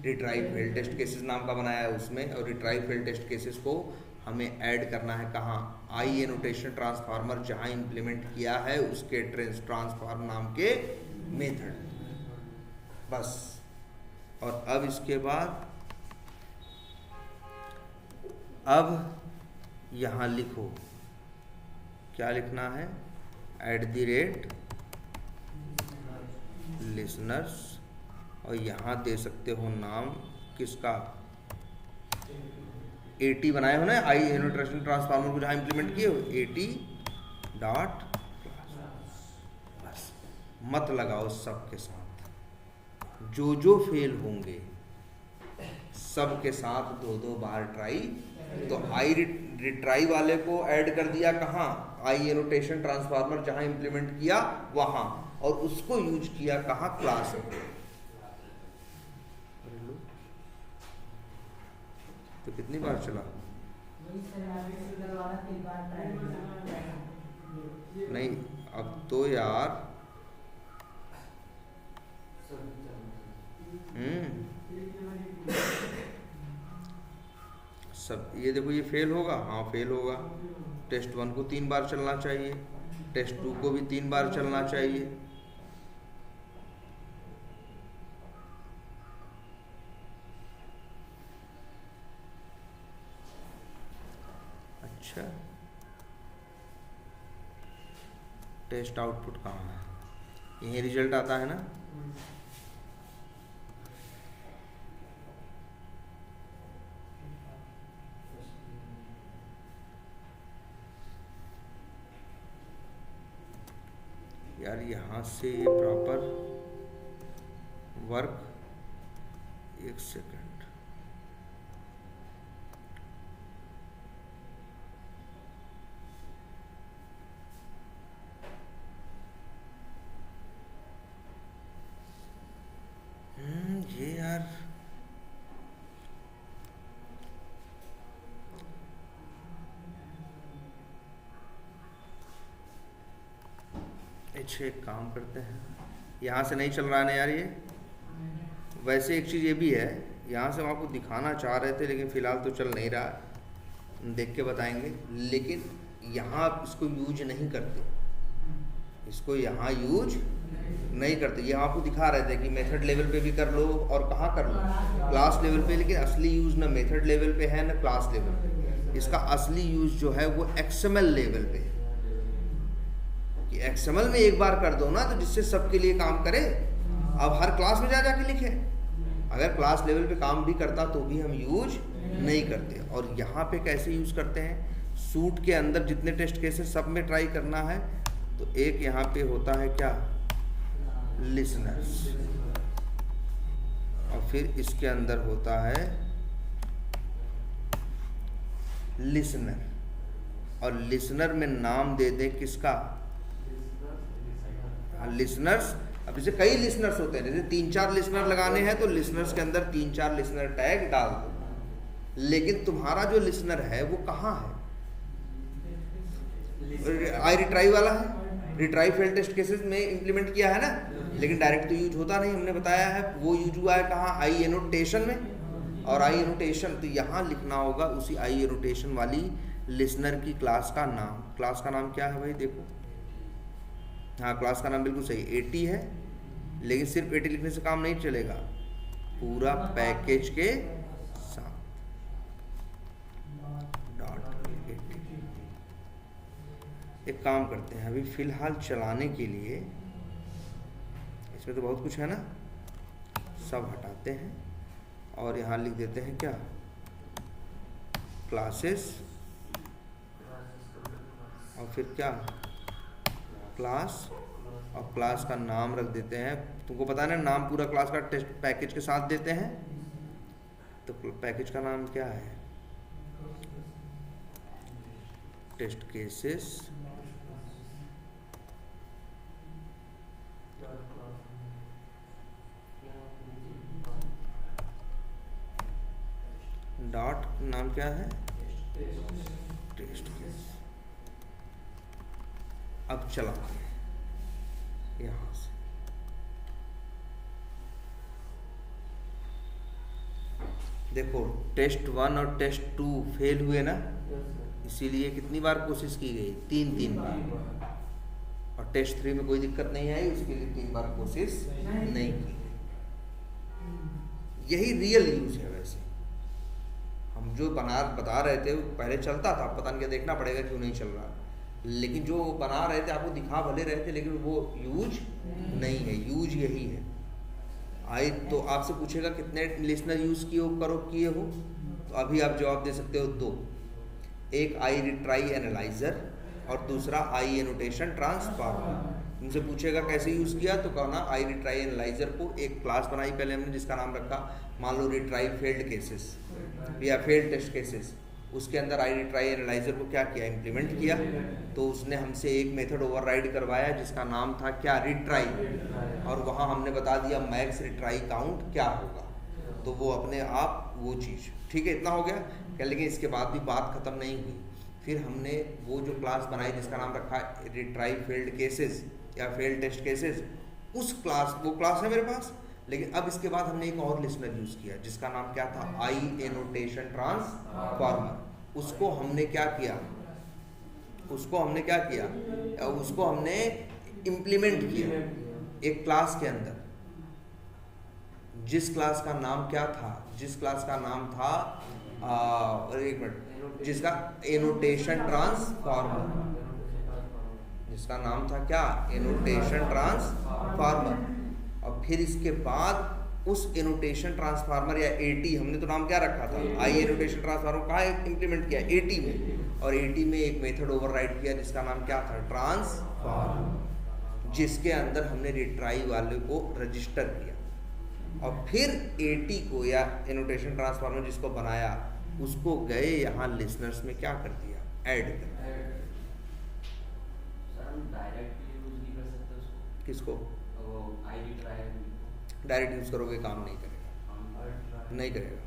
रिट्राई फेल टेस्ट केसेस नाम का बनाया है उसमें, और रिट्राई फेल टेस्ट केसेस को हमें ऐड करना है कहाँ? आई एनोटेशन ट्रांसफार्मर जहाँ इम्प्लीमेंट किया है उसके ट्रांसफार्म नाम के मेथड। बस। और अब इसके बाद अब यहाँ लिखो, क्या लिखना है? @ लिसनर्स, और यहाँ दे सकते हो नाम किसका? AT बनाए हो ना, आई एनोटेशन ट्रांसफार्मर को जहाँ इम्प्लीमेंट किए हो, AT.class। बस, मत लगाओ सबके साथ, जो फेल होंगे सबके साथ 2-2 बार ट्राई। तो आई रिट्राई वाले को ऐड कर दिया कहाँ? आई एनोटेशन ट्रांसफार्मर जहाँ इम्प्लीमेंट किया वहाँ, और उसको यूज किया कहाँ? क्लास में। तो कितनी बार चला? नहीं, अब तो यार सब, ये देखो ये फेल होगा, हाँ फेल होगा। टेस्ट 1 को 3 बार चलना चाहिए, टेस्ट 2 को भी 3 बार चलना चाहिए। अच्छा, टेस्ट आउटपुट कहाँ है? यही रिजल्ट आता है ना? यार यहाँ से ये प्रॉपर वर्क, एक सेकंड, ये यार अच्छा एक काम करते हैं, यहाँ से नहीं चल रहा है ना यार ये। वैसे एक चीज़ ये भी है, यहाँ से हम आपको दिखाना चाह रहे थे लेकिन फ़िलहाल तो चल नहीं रहा, देख के बताएंगे। लेकिन यहाँ आप इसको यूज नहीं करते, इसको यहाँ यूज नहीं करते। ये आपको दिखा रहे थे कि मेथड लेवल पे भी कर लो और कहाँ कर लो, क्लास लेवल पे। लेकिन असली यूज ना मेथड लेवल पे है ना क्लास लेवल पे। इसका असली यूज जो है वो XML लेवल पे है कि XML में एक बार कर दो ना तो जिससे सबके लिए काम करे। अब हर क्लास में जा जाके लिखे, अगर क्लास लेवल पे काम भी करता तो भी हम यूज नहीं करते। और यहाँ पे कैसे यूज करते हैं, सूट के अंदर जितने टेस्ट केसेस सब में ट्राई करना है तो एक यहाँ पे होता है क्या, लिसनर्स, और फिर इसके अंदर होता है लिसनर। और लिसनर में नाम दे दें किसका, लिसनर्स। अब जैसे कई लिसनर्स होते हैं, जैसे 3-4 लिसनर लगाने हैं तो लिसनर्स के अंदर 3-4 लिसनर टैग डाल दो। लेकिन तुम्हारा जो लिसनर है वो कहाँ है, आई रिट्राई वाला है, रिट्राई फेल टेस्ट केसेस में इंप्लीमेंट किया है ना, लेकिन डायरेक्ट तो यूज होता नहीं, हमने बताया है। वो यूज हुआ है कहाँ, आई एनोटेशन में। और आई एनोटेशन तो यहाँ लिखना होगा उसी आई एनोटेशन वाली लिसनर की क्लास का नाम। क्लास का नाम क्या है भाई, देखो, हाँ क्लास का नाम बिल्कुल सही AT है। लेकिन सिर्फ AT लिखने से काम नहीं चलेगा, पूरा पैकेज के साथ .AT। एक काम करते हैं, अभी फिलहाल चलाने के लिए इसमें तो बहुत कुछ है ना, सब हटाते हैं और यहाँ लिख देते हैं क्या, क्लासेस, और फिर क्या, क्लास, और क्लास का नाम रख देते हैं। तुमको पता है ना, नाम पूरा क्लास का टेस्ट पैकेज के साथ देते हैं। तो पैकेज का नाम क्या है, टेस्ट केसेस डॉट, नाम क्या है, टेस्ट केस। अब चला यहाँ से, देखो टेस्ट 1 और टेस्ट 2 फेल हुए ना, इसीलिए कितनी बार कोशिश की गई, 3 बार। और टेस्ट 3 में कोई दिक्कत नहीं आई, उसके लिए 3 बार कोशिश नहीं की गई। यही रियल यूज है। वैसे हम जो बता रहे थे पहले चलता था, पता नहीं क्या, देखना पड़ेगा क्यों नहीं चल रहा। लेकिन जो बना रहे थे आपको दिखा भले रहे थे, लेकिन वो यूज नहीं है, यूज यही है। आई तो आपसे पूछेगा कितने लिसनर यूज किए हो, तो अभी आप जवाब दे सकते हो 2, एक आई रिट्राई एनालाइजर और दूसरा आई एनोटेशन ट्रांसफॉर्मर। उनसे पूछेगा कैसे यूज किया, तो कहना आई रिट्राई एनालाइजर को एक क्लास बनाई पहले हमने, जिसका नाम रखा मान लो रिट्राई फेल्ड केसेस या फेल्ड टेस्ट केसेस। उसके अंदर आई रिट्राई एनालाइजर को क्या किया, इम्प्लीमेंट किया। तो उसने हमसे एक मेथड ओवरराइड करवाया जिसका नाम था क्या, रिट्राई, और वहाँ हमने बता दिया मैक्स रिट्राई काउंट क्या होगा। तो वो अपने आप वो चीज़, ठीक है, इतना हो गया क्या। लेकिन इसके बाद भी बात खत्म नहीं हुई। फिर हमने वो जो क्लास बनाई जिसका नाम रखा रिट्राई फेल्ड केसेस या फेल्ड टेस्ट केसेस, उस क्लास, वो क्लास है मेरे पास। लेकिन अब इसके बाद हमने एक और लिसनर यूज किया जिसका नाम क्या था, आई एनोटेशन ट्रांसफॉर्मर। उसको हमने क्या किया, उसको हमने इम्प्लीमेंट किया एक क्लास के अंदर, जिस क्लास का नाम क्या था, जिसका एनोटेशन ट्रांसफॉर्मर, जिसका नाम था क्या, एनोटेशन ट्रांसफॉर्मर। और फिर इसके बाद उस एनोटेशन ट्रांसफार्मर या AT, हमने तो नाम क्या रखा था, आई एनोटेशन ट्रांसफार्मर, कहाँ इम्प्लीमेंट किया, AT में। और AT में एक मेथड ओवरराइड किया जिसका नाम क्या था, ट्रांसफॉर्म, जिसके अंदर हमने रिट्राई वाले को रजिस्टर किया। और फिर AT को या एनोटेशन ट्रांसफार्मर जिसको बनाया, उसको गए यहाँ लिसनर्स में क्या कर दिया, ऐड कर दिया। किसको, डायरेक्ट यूज करोगे काम नहीं करेगा, नहीं करेगा।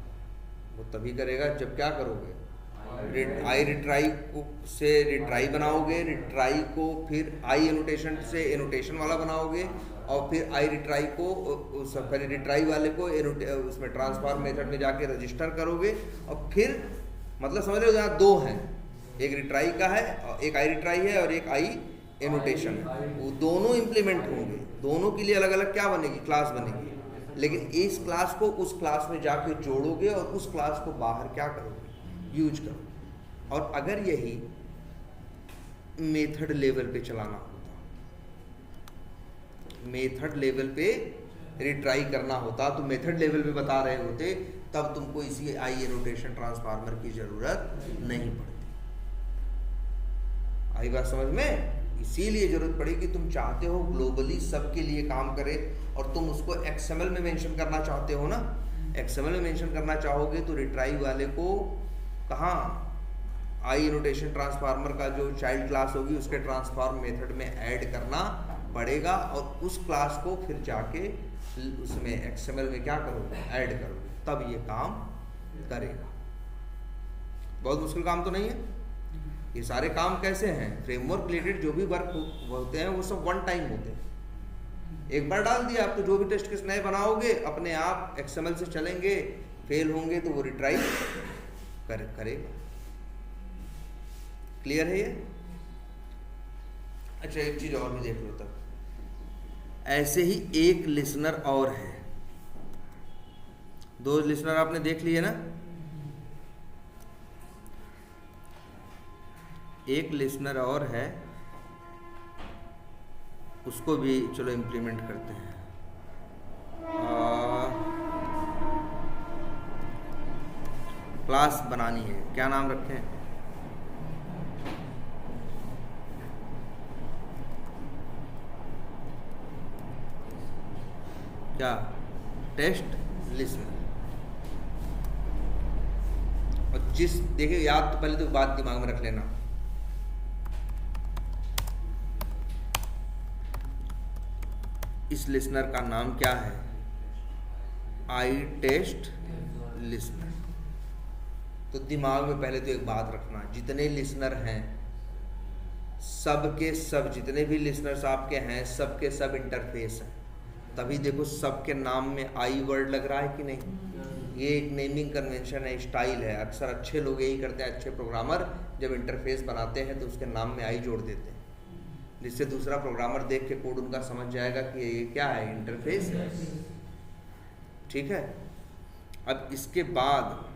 वो तभी करेगा जब क्या करोगे, आई रिट्राई को से रिट्राई बनाओगे, रिट्राई को फिर आई एनोटेशन से एनोटेशन वाला बनाओगे, और फिर आई रिट्राई को पहले रिट्राई वाले को उसमें ट्रांसफॉर्म मेथड में जाके रजिस्टर करोगे, और फिर मतलब समझ रहे हो यहाँ दो हैं, एक रिट्राई का है और एक आई रिट्राई है और एक आई एनोटेशन है, वो दोनों इम्प्लीमेंट होंगे, दोनों के लिए अलग अलग क्या बनेगी, क्लास बनेगी, लेकिन इस क्लास को उस क्लास में जाके जोड़ोगे और उस क्लास को बाहर क्या करोगे, यूज करोगे। और अगर यही मेथड लेवल पे चलाना होता, मेथड लेवल पे रिट्राई करना होता, तो मेथड लेवल पे बता रहे होते, तब तुमको इसी आई एनोटेशन ट्रांसफार्मर की जरूरत नहीं पड़ती। आई बात समझ में? इसीलिए जरूरत पड़ी कि तुम चाहते हो ग्लोबली सबके लिए काम करे, और तुम उसको एक्सएमएल में मेंशन करना चाहते हो ना, एक्सएमएल में मेंशन करना चाहोगे तो रिट्राई वाले को कहाँ आई एनोटेशन ट्रांसफार्मर का जो चाइल्ड क्लास होगी उसके ट्रांसफॉर्म मेथड में ऐड करना पड़ेगा, और उस क्लास को फिर जाके उसमें एक्सएमएल में क्या करोगे, ऐड करोगे, तब ये काम करेगा। बहुत मुश्किल काम तो नहीं है। ये सारे काम कैसे हैं, फ्रेमवर्क रिलेटेड जो भी वर्क होते हैं वो सब वन टाइम होते हैं, एक बार डाल दिया आप, तो जो भी टेस्ट केस नए बनाओगे अपने आप एक्सएमएल से चलेंगे, फेल होंगे तो वो रिट्राई करेगा। क्लियर है ये? अच्छा एक चीज और भी देख लो तब, ऐसे ही एक लिसनर और है, दो लिसनर आपने देख लिए ना, एक लिसनर और है, उसको भी चलो इम्प्लीमेंट करते हैं। क्लास बनानी है, क्या नाम रखें? क्या? Test listener. और जिस देखिए याद, तो पहले तो बात दिमाग में रख लेना, इस लिसनर का नाम क्या है, आई टेस्ट लिसनर। तो दिमाग में पहले तो एक बात रखना, जितने लिसनर हैं सब के सब, जितने भी लिसनर्स आपके हैं सब के सब इंटरफेस हैं, तभी देखो सबके नाम में आई वर्ड लग रहा है कि नहीं। ये एक नेमिंग कन्वेंशन है, स्टाइल है, अक्सर अच्छे लोग यही करते हैं, अच्छे प्रोग्रामर जब इंटरफेस बनाते हैं तो उसके नाम में आई जोड़ देते हैं, जिससे दूसरा प्रोग्रामर देख के कोड उनका समझ जाएगा कि ये क्या है, इंटरफेस है। ठीक है। अब इसके बाद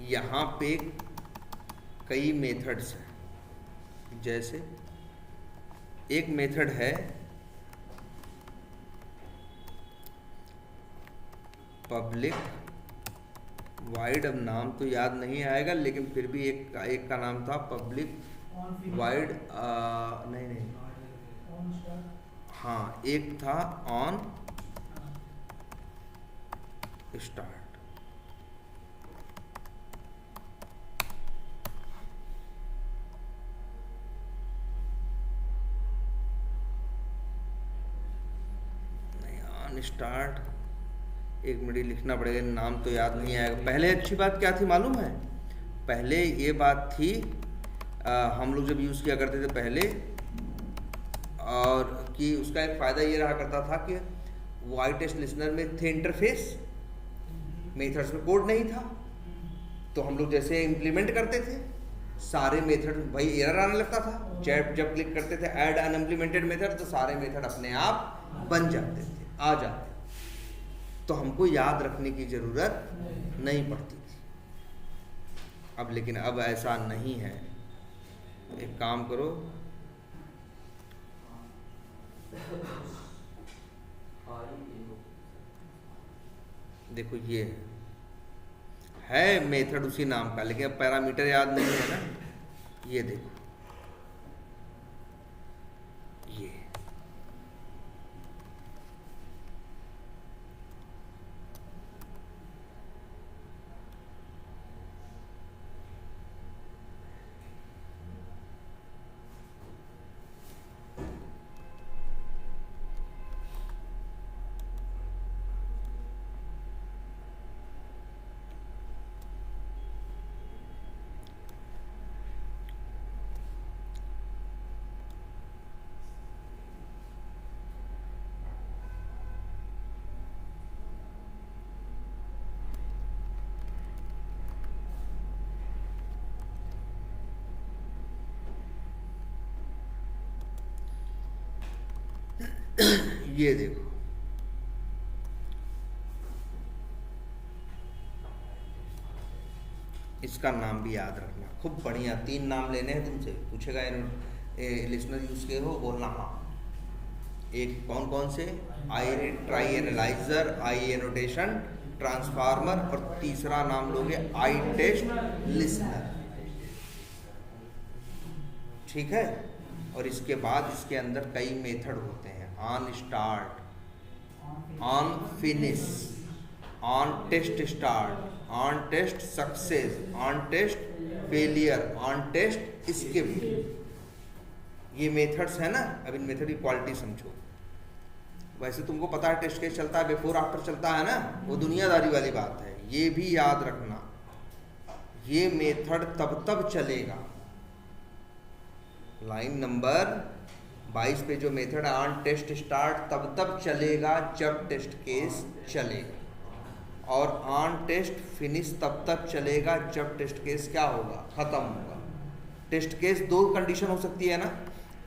यहाँ पे कई मेथड्स हैं, जैसे एक मेथड है पब्लिक वाइड, अब नाम तो याद नहीं आएगा लेकिन फिर भी एक का नाम था पब्लिक वाइड, नहीं, हाँ एक था ऑन स्टार्ट। नहीं, ऑन स्टार्ट, एक मिनट लिखना पड़ेगा, नाम तो याद नहीं आएगा। पहले अच्छी बात क्या थी मालूम है, पहले ये बात थी, हम लोग जब यूज़ किया करते थे पहले, और कि उसका एक फ़ायदा ये रहा करता था कि वाई टेस्ट लिसनर में थे इंटरफेस, मेथड्स में कोड नहीं था, तो हम लोग जैसे इम्प्लीमेंट करते थे सारे मेथड, भाई एरर आने लगता था, जब क्लिक करते थे ऐड अनइम्प्लीमेंटेड मेथड, तो सारे मेथड अपने आप बन जाते थे, आ जाते, तो हमको याद रखने की ज़रूरत नहीं पड़ती थी। अब लेकिन अब ऐसा नहीं है, एक काम करो, देखो ये है मेथड उसी नाम का, लेकिन अब पैरामीटर याद नहीं है ना, ये देखो ये ये देखो, इसका नाम भी याद रखना, खूब बढ़िया। 3 नाम लेने हैं तुमसे, पूछेगा लिसनर यूज के हो, बोलना हाँ। एक कौन कौन से? I try analyser, I annotation, transformer, और तीसरा नाम लोगे आई टेस्ट लिसनर। ठीक है। और इसके बाद इसके अंदर कई मेथड होते हैं, on start, on finish, on test start, on test success, on test failure, on test skip. ये मेथड्स है ना। अब इन मेथड की क्वालिटी समझो। वैसे तुमको पता है टेस्ट केस चलता है, बिफोर आफ्टर चलता है ना, वो दुनियादारी वाली बात है। ये भी याद रखना, ये मेथड तब चलेगा। लाइन नंबर 22 पे जो मेथड है ऑन टेस्ट स्टार्ट, तब चलेगा जब टेस्ट केस चलेगा। और ऑन टेस्ट फिनिश तब चलेगा जब टेस्ट केस क्या होगा? खत्म होगा। टेस्ट केस 2 कंडीशन हो सकती है ना,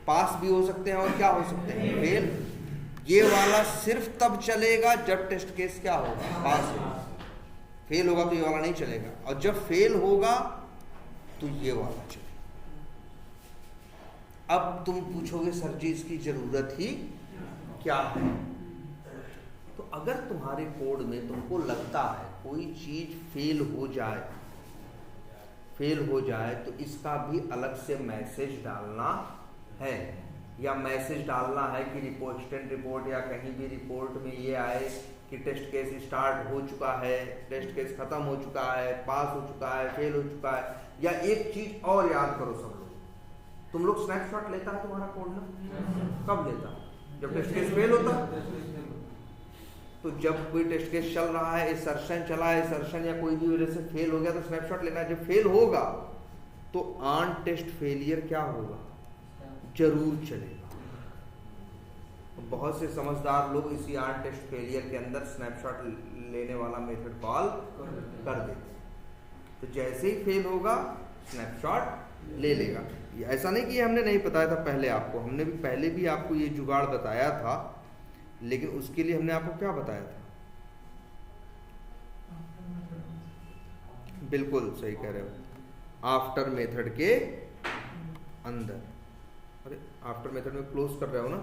पास भी हो सकते हैं और क्या हो सकते हैं? फेल। ये वाला सिर्फ तब चलेगा जब टेस्ट केस क्या होगा? पास होगा। फेल होगा तो ये वाला नहीं चलेगा, और जब फेल होगा तो ये वाला चलेगा। अब तुम पूछोगे सर जी इसकी जरूरत ही क्या है? तो अगर तुम्हारे कोड में तुमको लगता है कोई चीज फेल हो जाए तो इसका भी अलग से मैसेज डालना है, या मैसेज डालना है कि स्टेट रिपोर्ट या कहीं भी रिपोर्ट में ये आए कि टेस्ट केस स्टार्ट हो चुका है, टेस्ट केस खत्म हो चुका है, पास हो चुका है, फेल हो चुका है। या एक चीज और याद करो सब लोग, तुम लोग स्नैपशॉट लेता है तुम्हारा कोड ना? कब लेता? जब टेस्ट केस फेल होता। तो जब कोई टेस्ट केस चल रहा है, असर्शन चला है, असर्शन या कोई भी वजह से फेल हो गया, तो स्नैपशॉट लेना है। जब फेल होगा तो ऑन टेस्ट फेलियर क्या होगा? जरूर चलेगा। बहुत से समझदार लोग इसी ऑन टेस्ट फेलियर के अंदर स्नैपशॉट लेने वाला मेथड कॉल कर देते। तो जैसे ही फेल होगा स्नैपशॉट ले लेगा। ऐसा नहीं कि हमने नहीं बताया था पहले आपको, हमने भी पहले भी आपको ये जुगाड़ बताया था, लेकिन उसके लिए हमने आपको क्या बताया था? बिल्कुल सही कह रहे हो, आफ्टर मेथड के अंदर। अरे आफ्टर मेथड में क्लोज कर रहे हो ना,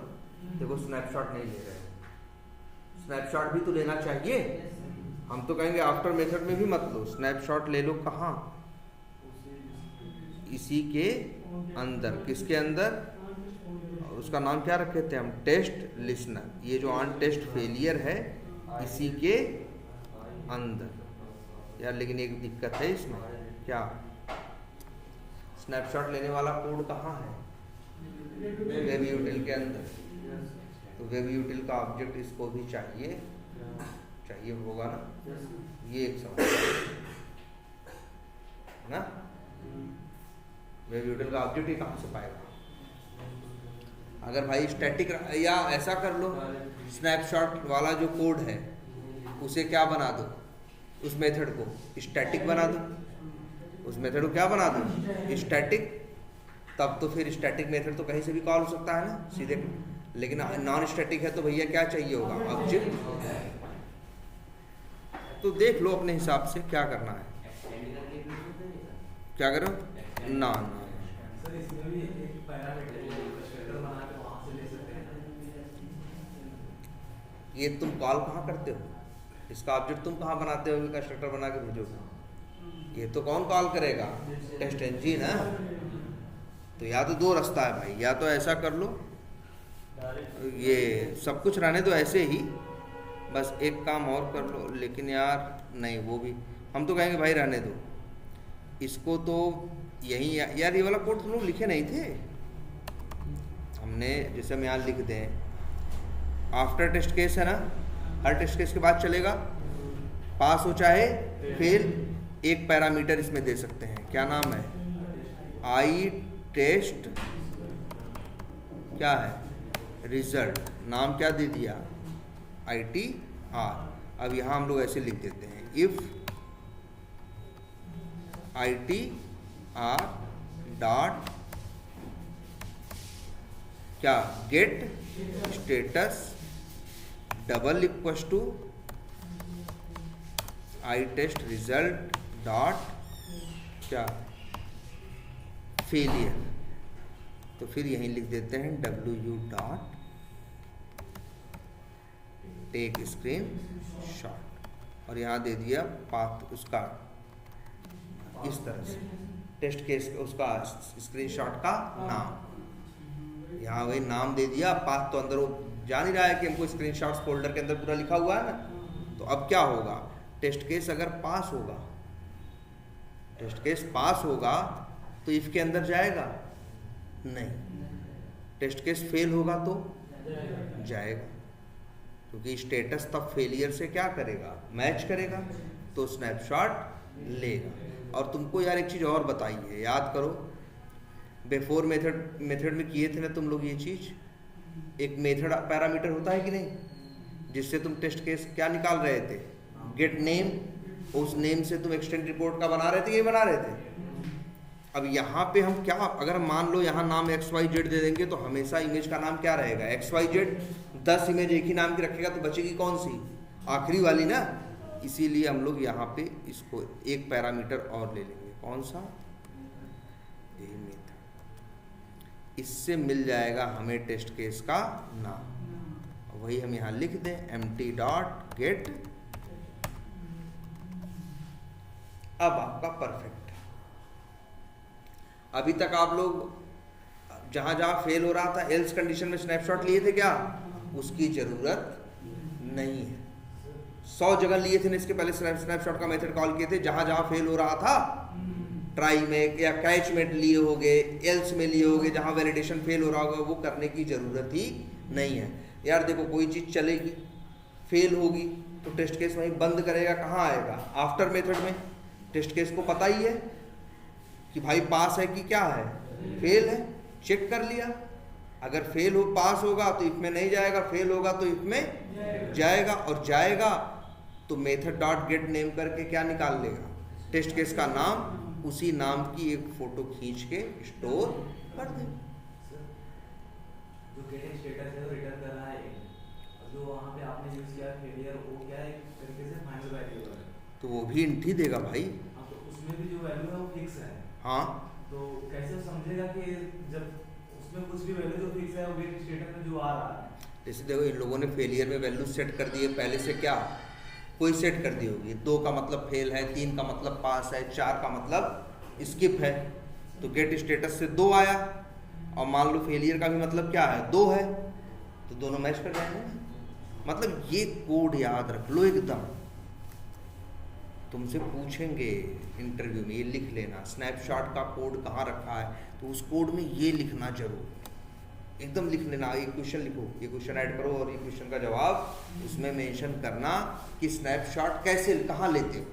देखो स्नैपशॉट नहीं ले रहे हो। स्नैपशॉट भी तो लेना चाहिए। हम तो कहेंगे आफ्टर मेथड में भी मत लो, स्नैपशॉट ले लो। कहाँ? इसी के अंदर। किसके अंदर? उसका नाम क्या रखे थे हम? Test listener. ये जो ऑन टेस्ट फेलियर है इसी के अंदर। यार लेकिन एक दिक्कत है इसमें। क्या? स्नैपशॉट लेने वाला कोड कहाँ है? वेब यूटिल के अंदर। तो वेब यूटिल का ऑब्जेक्ट इसको भी चाहिए होगा ना। ये एक समस्या है ना। वेब यूटिल का ऑब्जेक्ट ही कहाँ से पाएगा? अगर भाई स्टैटिक, या ऐसा कर लो स्नैपशॉट वाला जो कोड है उसे क्या बना दो, उस मेथड को स्टैटिक बना दो। उस मेथड को क्या बना दो? स्टैटिक। तब तो फिर स्टैटिक मेथड तो कहीं से भी कॉल हो सकता है ना सीधे। लेकिन नॉन स्टैटिक है तो भैया क्या चाहिए होगा? ऑब्जेक्ट। तो देख लो अपने हिसाब से क्या करना है। क्या करो ना। ये तुम कॉल कहाँ करते हो? इसका ऑब्जेक्ट तुम कहाँ बनाते हो? कंस्ट्रक्टर बना के भेजोगे। ये तो कौन कॉल करेगा? टेस्ट इंजन है। तो या तो 2 रास्ता है भाई, या तो ऐसा कर लो, ये सब कुछ रहने दो ऐसे ही, बस एक काम और कर लो। लेकिन यार नहीं, वो भी हम तो कहेंगे भाई रहने दो इसको। तो यही यार ये वाला कोड तुम लोग लिखे नहीं थे हमने? जैसे हम यहाँ लिख दें आफ्टर टेस्ट केस है ना, हर टेस्ट केस के बाद चलेगा, पास हो चाहे फेल। एक पैरामीटर इसमें दे सकते हैं, क्या नाम है? आई टेस्ट क्या है? रिजल्ट। नाम क्या दे दिया? ITR। अब यहाँ हम लोग ऐसे लिख देते हैं, इफ ITR डॉट क्या, get status double equals to I test result dot क्या, फेलियर। तो फिर यहीं लिख देते हैं WU dot take screenshot, और यहाँ दे दिया पाथ उसका इस तरह से, टेस्ट केस उसका स्क्रीनशॉट का नाम, यहाँ वही नाम दे दिया, पाथ तो अंदर वो जान ही रहा है कि हमको स्क्रीनशॉट्स फोल्डर के अंदर पूरा लिखा हुआ है ना। तो अब क्या होगा, टेस्ट केस अगर पास होगा, टेस्ट केस पास होगा तो इफ के अंदर जाएगा नहीं, टेस्ट केस फेल होगा तो जाएगा, क्योंकि स्टेटस तब फेलियर से क्या करेगा, मैच करेगा, तो स्नैपशॉट लेगा। और तुमको यार एक चीज़ और बताई है, याद करो, बिफोर मेथड में किए थे ना तुम लोग ये चीज़, एक मेथड पैरामीटर होता है कि नहीं, जिससे तुम टेस्ट केस क्या निकाल रहे थे, गेट नेम, उस नेम से तुम एक्सटेंड रिपोर्ट का बना रहे थे, ये बना रहे थे। अब यहाँ पे हम क्या, अगर मान लो यहाँ नाम XYZ दे देंगे तो हमेशा इमेज का नाम क्या रहेगा, XYZ। 10 इमेज एक ही नाम की रखेगा तो बचेगी कौन सी, आखिरी वाली ना। इसीलिए हम लोग यहाँ पे इसको एक पैरामीटर और ले लेंगे, कौन सा, यही मेथड, इससे मिल जाएगा हमें टेस्ट केस का नाम। वही हम यहाँ लिख दें, empty डॉट गेट। अब आपका परफेक्ट। अभी तक आप लोग जहां जहां फेल हो रहा था एल्स कंडीशन में स्नैपशॉट लिए थे क्या, उसकी जरूरत नहीं है। 100 जगह लिए थे ना इसके पहले स्नैपशॉट का मेथड कॉल किए थे, जहां जहां फेल हो रहा था, ट्राई में या कैच में लिए होगे, एल्स में लिए होगे, जहां वैलिडेशन फेल हो रहा होगा, वो करने की जरूरत ही नहीं है। यार देखो, कोई चीज चलेगी, फेल होगी तो टेस्ट केस वहीं बंद करेगा, कहाँ आएगा, आफ्टर मेथड में। टेस्ट केस को पता ही है कि भाई पास है कि क्या है, फेल है, चेक कर लिया। अगर फेल हो, पास होगा तो इफ में नहीं जाएगा, फेल होगा तो इफ में जाएगा, और जाएगा तो मेथड डॉट गेट नेम करके क्या निकाल लेगा, टेस्ट केस का नाम, उसी नाम की एक फोटो खींच के स्टोर कर दे। जो गेटिंग स्टेटस है वो रिटर्न कर रहा है, जो वहाँ पे आपने यूज किया फेलियर, वो क्या है, एक तरीके से फाइनल वैल्यू है, तो वो भी इंट ही देगा भाई। तो उसमें भी जो वैल्यू है वो फिक्स है। हाँ, तो कैसे समझेगा कि जब उसमें कुछ भी वैल्यू जो फिक्स है वो गेटिंग स्टेटस में जो आ रहा है। जैसे देखो, इन लोगों ने फेलियर में वैल्यू सेट कर दी है पहले से, क्या कोई सेट कर दी होगी, 2 का मतलब फेल है, 3 का मतलब पास है, 4 का मतलब स्किप है, तो गेट स्टेटस से 2 आया, और मान लो फेलियर का भी मतलब क्या है, 2 है, तो दोनों मैच कर जाएंगे। मतलब ये कोड याद रख लो एकदम, तुमसे पूछेंगे इंटरव्यू में, ये लिख लेना, स्नैपशॉट का कोड कहाँ रखा है, तो उस कोड में ये लिखना जरूर, एकदम लिख लेना। एक क्वेश्चन लिखो, ये क्वेश्चन ऐड करो, और ये क्वेश्चन का जवाब उसमें मेंशन करना कि स्नैपशॉट कैसे, कहाँ लेते हो।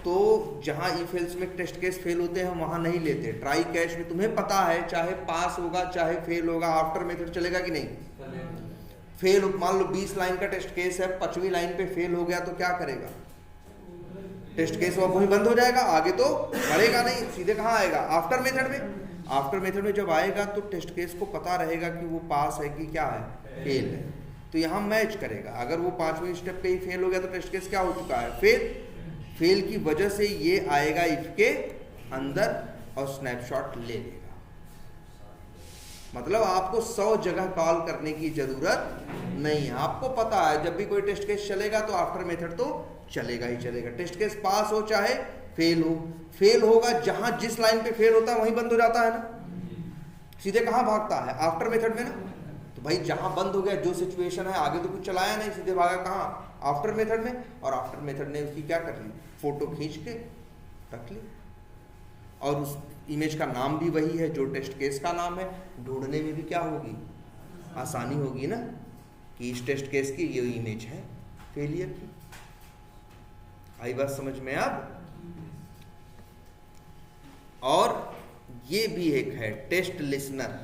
तो जहाँ इफ एल्स में टेस्ट केस फेल होते हैं हम वहाँ नहीं लेते। ट्राई कैच में तुम्हें पता है चाहे पास होगा चाहे फेल होगा, आफ्टर मेथड चलेगा कि नहीं। फेल, मान लो 20 लाइन का टेस्ट केस है, 5वीं लाइन पे फेल हो गया तो क्या करेगा, टेस्ट केस वहीं बंद हो जाएगा, आगे तो बढ़ेगा नहीं, सीधे कहाँ आएगा, आफ्टर मेथड में। आफ्टर मेथड में जब आएगा तो टेस्ट केस को पता रहेगा कि वो पास है कि क्या है, फेल है, तो यहाँ मैच करेगा। अगर वो 5वें स्टेप पे ही फेल हो गया तो टेस्ट केस क्या हो चुका है, फेल। फेल की वजह से ये आएगा इफ के अंदर और स्नैपशॉट ले लेगा। मतलब आपको 100 जगह कॉल करने की जरूरत नहीं है, आपको पता है जब भी कोई टेस्ट केस चलेगा तो आफ्टर मेथड तो चलेगा ही चलेगा। टेस्ट केस पास हो चाहे फेल हो, फेल होगा जहां जिस लाइन पे फेल होता है वहीं बंद हो जाता है ना, सीधे कहाँ भागता है, आफ्टर मेथड में ना। तो भाई जहां बंद हो गया, जो सिचुएशन है, आगे तो कुछ चलाया नहीं, सीधे भागा कहाँ, आफ्टर मेथड में। और आफ्टर मेथड ने उसकी क्या कर ली, फोटो खींच के रख ली, और उस इमेज का नाम भी वही है जो टेस्ट केस का नाम है। ढूंढने में भी क्या होगी, आसानी होगी ना, कि इस टेस्ट केस की ये इमेज है फेलियर की। आई बात समझ में अब। और ये भी एक है टेस्ट लिसनर,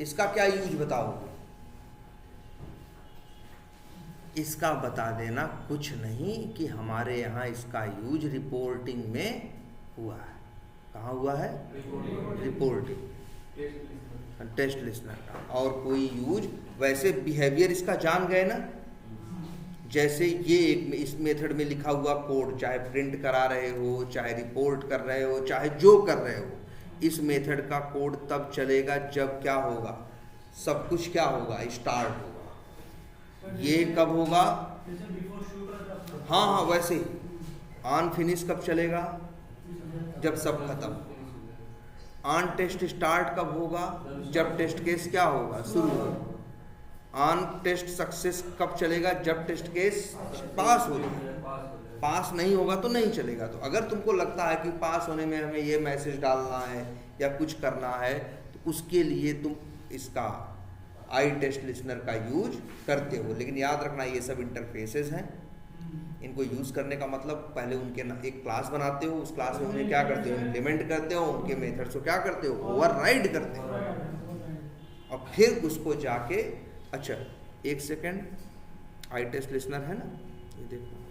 इसका क्या यूज बताओगे, इसका बता देना कुछ नहीं कि हमारे यहाँ इसका यूज रिपोर्टिंग में हुआ है। कहाँ हुआ है, रिपोर्टिंग। टेस्ट लिसनर का। और कोई यूज, वैसे बिहेवियर इसका जान गए ना, जैसे ये एक इस मेथड में लिखा हुआ कोड, चाहे प्रिंट करा रहे हो, चाहे रिपोर्ट कर रहे हो, चाहे जो कर रहे हो, इस मेथड का कोड तब चलेगा जब क्या होगा, सब कुछ क्या होगा, स्टार्ट होगा। ये कब होगा, हाँ हाँ वैसे ही ऑन फिनिश कब चलेगा, जब सब खत्म। ऑन टेस्ट स्टार्ट कब होगा, जब टेस्ट केस क्या होगा, शुरू होगा। ऑन टेस्ट सक्सेस कब चलेगा, जब टेस्ट केस पास हो जाएगा। पास नहीं होगा तो नहीं चलेगा। तो अगर तुमको लगता है कि पास होने में हमें ये मैसेज डालना है या कुछ करना है, तो उसके लिए तुम इसका आई टेस्ट लिसनर का यूज करते हो। लेकिन याद रखना ये सब इंटरफेसेस हैं, इनको यूज़ करने का मतलब पहले उनके एक क्लास बनाते हो, उस क्लास में उन्हें क्या करते हो, इम्प्लीमेंट करते हो, उनके मेथड्स को क्या करते हो, ओवरराइड करते हो, और फिर उसको जाके, अच्छा एक सेकेंड, आई टेस्ट लिसनर है ना, ये देखो,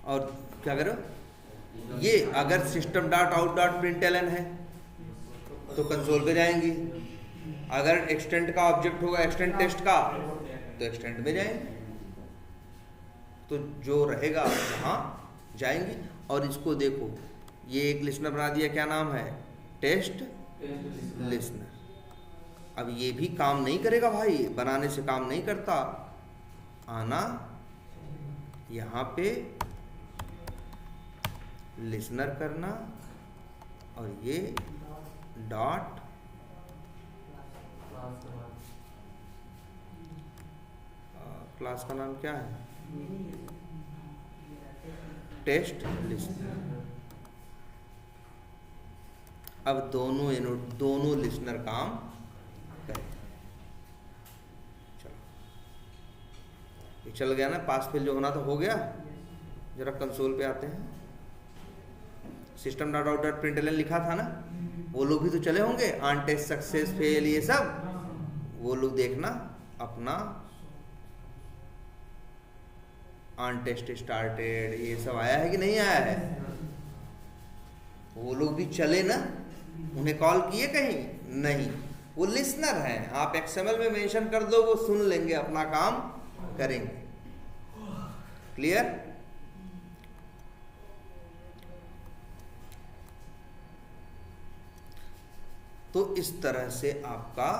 और क्या करो, ये अगर system dot out dot println है तो कंसोल पे जाएंगी, अगर एक्सटेंट का ऑब्जेक्ट होगा एक्सटेंट टेस्ट का तो एक्सटेंट में जाएंगे, तो जो रहेगा वहाँ जाएंगी। और इसको देखो, ये एक लिसनर बना दिया, क्या नाम है, टेस्ट लिसनर। अब ये भी काम नहीं करेगा भाई, बनाने से काम नहीं करता, आना यहाँ पे लिसनर करना, और ये डॉट क्लास का नाम क्या है, टेस्ट लिसनर। अब दोनों लिसनर काम करें। चलो, ये चल गया ना, पास फेल जो होना था हो गया। जरा कंसोल पे आते हैं, system dot out dot println लिखा था ना, वो लोग भी तो चले होंगे, ऑन टेस्ट सक्सेस फेल, ये सब वो लोग देखना अपना, ऑन टेस्ट स्टार्टेड, ये सब आया है कि नहीं आया है, वो लोग भी चले ना, उन्हें कॉल किए कहीं नहीं, वो लिसनर हैं, आप एक्सएमएल में मेंशन कर दो, वो सुन लेंगे, अपना काम करेंगे। क्लियर? तो इस तरह से आपका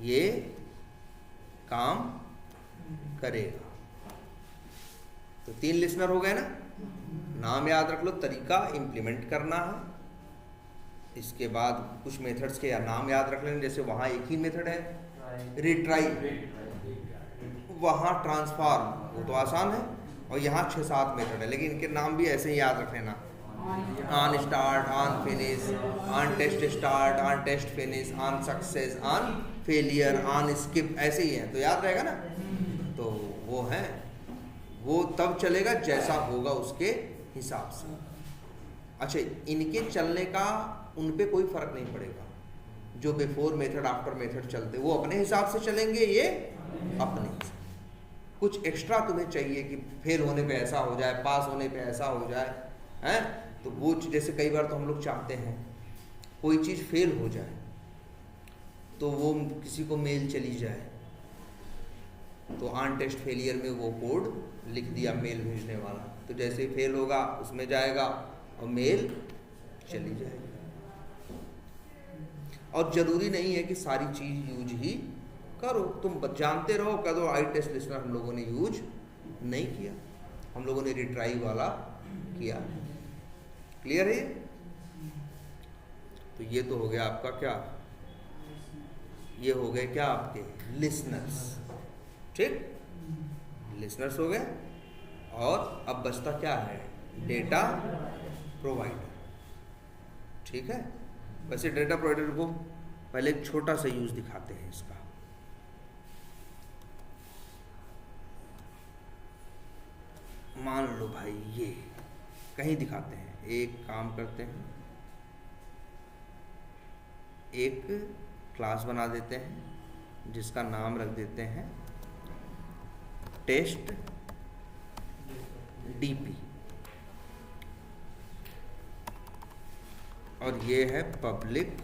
ये काम करेगा। तो 3 लिसनर हो गए ना, नाम याद रख लो, तरीका इम्प्लीमेंट करना है, इसके बाद कुछ मेथड्स के या नाम याद रख लेना, जैसे वहाँ एक ही मेथड है रिट्राई, वहाँ ट्रांसफॉर्म, वो तो आसान है, और यहाँ 6-7 मेथड है, लेकिन इनके नाम भी ऐसे ही याद रख लेना, on start, on finish, on test start, on test finish, on success, on failure, on skip, ऐसे ही है, तो याद रहेगा ना। तो वो है, वो तब चलेगा जैसा होगा उसके हिसाब से। अच्छा, इनके चलने का उन पे कोई फर्क नहीं पड़ेगा, जो बिफोर मेथड आफ्टर मेथड चलते वो अपने हिसाब से चलेंगे, ये अपने हिसाब। कुछ एक्स्ट्रा तुम्हें चाहिए कि फेल होने पे ऐसा हो जाए, पास होने पे ऐसा हो जाए, हैं, तो वो जैसे कई बार तो हम लोग चाहते हैं कोई चीज़ फेल हो जाए, तो वो किसी को मेल चली जाए, तो ऑन टेस्ट फेलियर में वो कोड लिख दिया मेल भेजने वाला, तो जैसे फेल होगा उसमें जाएगा और मेल चली जाएगी। और ज़रूरी नहीं है कि सारी चीज़ यूज ही करो, तुम जानते रहो, कह दो आई टेस्ट लिसनर हम लोगों ने यूज नहीं किया, हम लोगों ने रिट्राई वाला किया। क्लियर है? तो ये तो हो गया आपका क्या, ये हो गए क्या आपके लिसनर्स, ठीक, लिसनर्स हो गए। और अब बचता क्या है, डेटा प्रोवाइडर, ठीक है। वैसे डेटा प्रोवाइडर को पहले एक छोटा सा यूज दिखाते हैं इसका। मान लो भाई ये कहीं दिखाते हैं, एक काम करते हैं, एक क्लास बना देते हैं जिसका नाम रख देते हैं टेस्ट डीपी, और ये है पब्लिक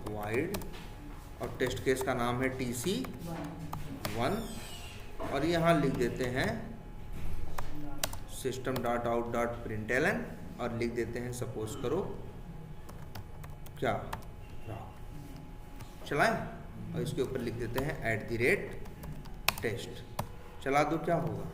वाइड, और टेस्ट केस का नाम है TC1, और यहाँ लिख देते हैं system.out.println, और लिख देते हैं सपोज करो क्या चलाएं, और इसके ऊपर लिख देते हैं @टेस्ट, चला दो, क्या होगा?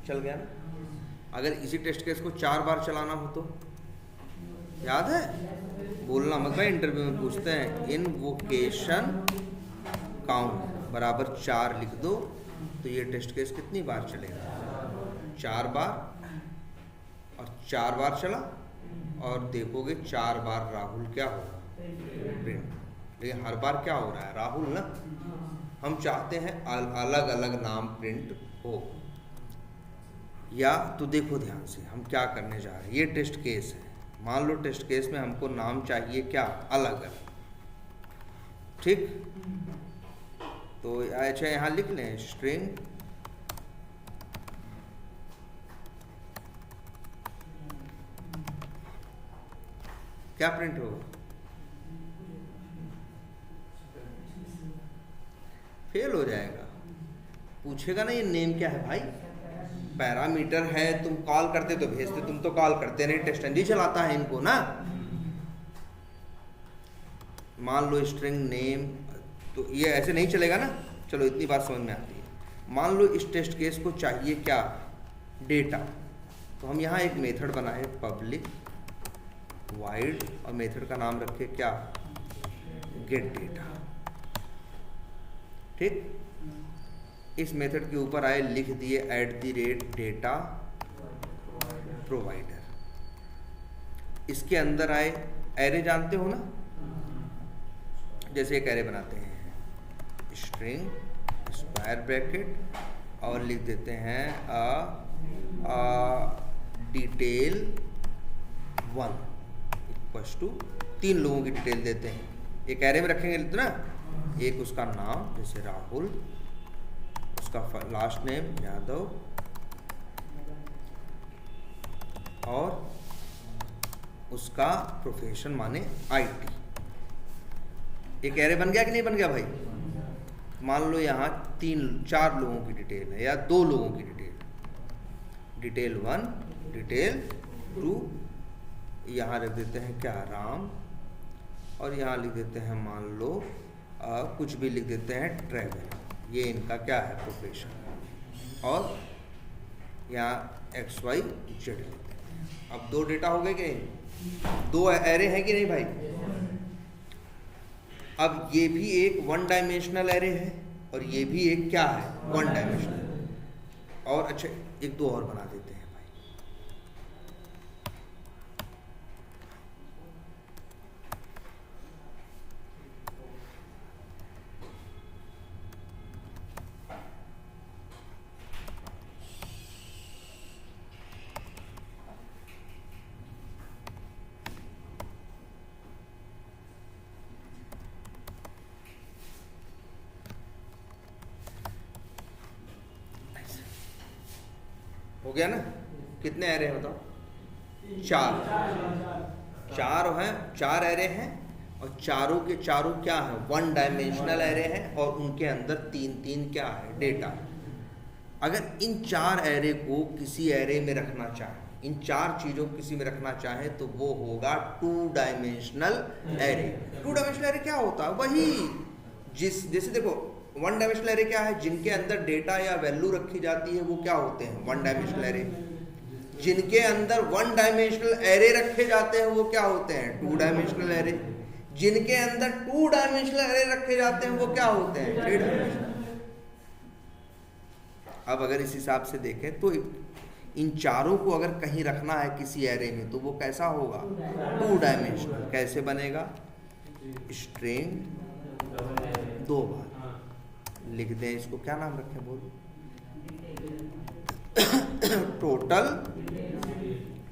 चल गया ना? अगर इसी टेस्ट केस को 4 बार चलाना हो तो याद है, बोलना मत भाई, इंटरव्यू में पूछते हैं इनवोकेशन काउंट बराबर 4 लिख दो, तो ये टेस्ट केस कितनी बार चलेगा? 4 बार, और 4 बार चला, और देखोगे 4 बार राहुल क्या होगा? प्रिंट। लेकिन हर बार क्या हो रहा है? राहुल ना। हम चाहते हैं अलग अलग नाम प्रिंट हो, या तो देखो ध्यान से हम क्या करने जा रहे हैं, ये टेस्ट केस है, मान लो टेस्ट केस में हमको नाम चाहिए क्या? अलग अलग, ठीक? तो अच्छा यहाँ लिख लें स्ट्रिंग क्या प्रिंट होगा? फेल हो जाएगा, पूछेगा ना ये नेम क्या है भाई, पैरामीटर है, तुम कॉल करते तो भेजते, तुम तो कॉल करते नहीं, टेस्ट एनजी चलाता है इनको ना। मान लो स्ट्रिंग नेम, तो ये ऐसे नहीं चलेगा ना। चलो इतनी बात समझ में आती है। मान लो इस टेस्ट केस को चाहिए क्या? डेटा, तो हम यहाँ एक मेथड बनाए पब्लिक वाइड, और मेथड का नाम रखे क्या? गेट डेटा, ठीक? इस मेथड के ऊपर आए लिख दिए @data प्रोवाइडर, इसके अंदर आए एरे, जानते हो ना, जैसे एक एरे बनाते हैं स्ट्रिंग स्क्वायर ब्रैकेट, और लिख देते हैं डिटेल 1 इक्वल्स टू 3 लोगों की डिटेल देते हैं, एक एरे में रखेंगे ना, एक उसका नाम जैसे राहुल, उसका लास्ट नेम यादव, और उसका प्रोफेशन माने IT। एक एरे बन गया कि नहीं बन गया भाई? मान लो यहाँ 3-4 लोगों की डिटेल है, या 2 लोगों की डिटेल 1 डिटेल 2, यहाँ रख देते हैं क्या? राम, और यहाँ लिख देते हैं मान लो कुछ भी लिख देते हैं ट्रैवल, ये इनका क्या है? प्रोफेशन, और यहाँ XY Z लेते हैं। अब 2 डेटा हो गए कि नहीं? 2 एरे हैं कि नहीं भाई? अब ये भी एक 1 डायमेंशनल एरे है, और ये भी एक क्या है? 1 डायमेंशनल। और अच्छा 1-2 और बना देते हैं भाई। हो गया ना? कितने एरे हैं बताओ? 4 हैं, 4 एरे हैं, और चारों के चारों क्या है? 1 डायमेंशनल एरे हैं, और उनके अंदर 3-3 क्या है? डेटा। अगर इन 4 एरे को किसी एरे में रखना चाहे, इन 4 चीज़ों को किसी में रखना चाहे, तो वो होगा 2 डायमेंशनल एरे। 2 डायमेंशनल एरे क्या होता है? वही जैसे देखो 1 डायमेंशनल एरे क्या है? जिनके अंदर डेटा या वैल्यू रखी जाती है वो क्या होते हैं? 1 डायमेंशनल एरे। जिनके अंदर 1 डायमेंशनल एरे रखे जाते हैं वो क्या होते हैं? 2 डायमेंशनल एरे। जिनके अंदर 2 डायमेंशनल एरे रखे जाते हैं वो क्या होते हैं? 3 डायमेंशनल। अब अगर इस हिसाब से देखें तो इन चारों को अगर कहीं रखना है किसी एरे में तो वो कैसा होगा, 2 डायमेंशनल। कैसे बनेगा, स्ट्रिंग 2 बार लिख दें, इसको क्या नाम रखें बोलो, टोटल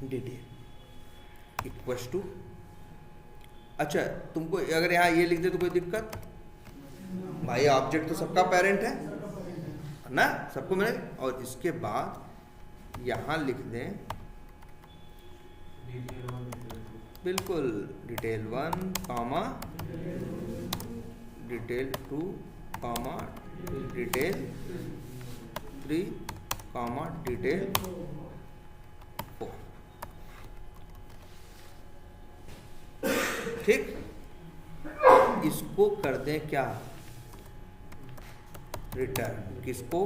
डिटेल इक्वल्स टू। अच्छा तुमको अगर यहाँ ये लिख दे तो कोई दिक्कत, भाई ऑब्जेक्ट तो सबका पेरेंट है ना, सबको मिले। और इसके बाद यहाँ लिख दें बिल्कुल detail 1 comma detail 2 comma detail 3 comma detail 4। ठीक, इसको कर दें क्या, रिटर्न। किसको,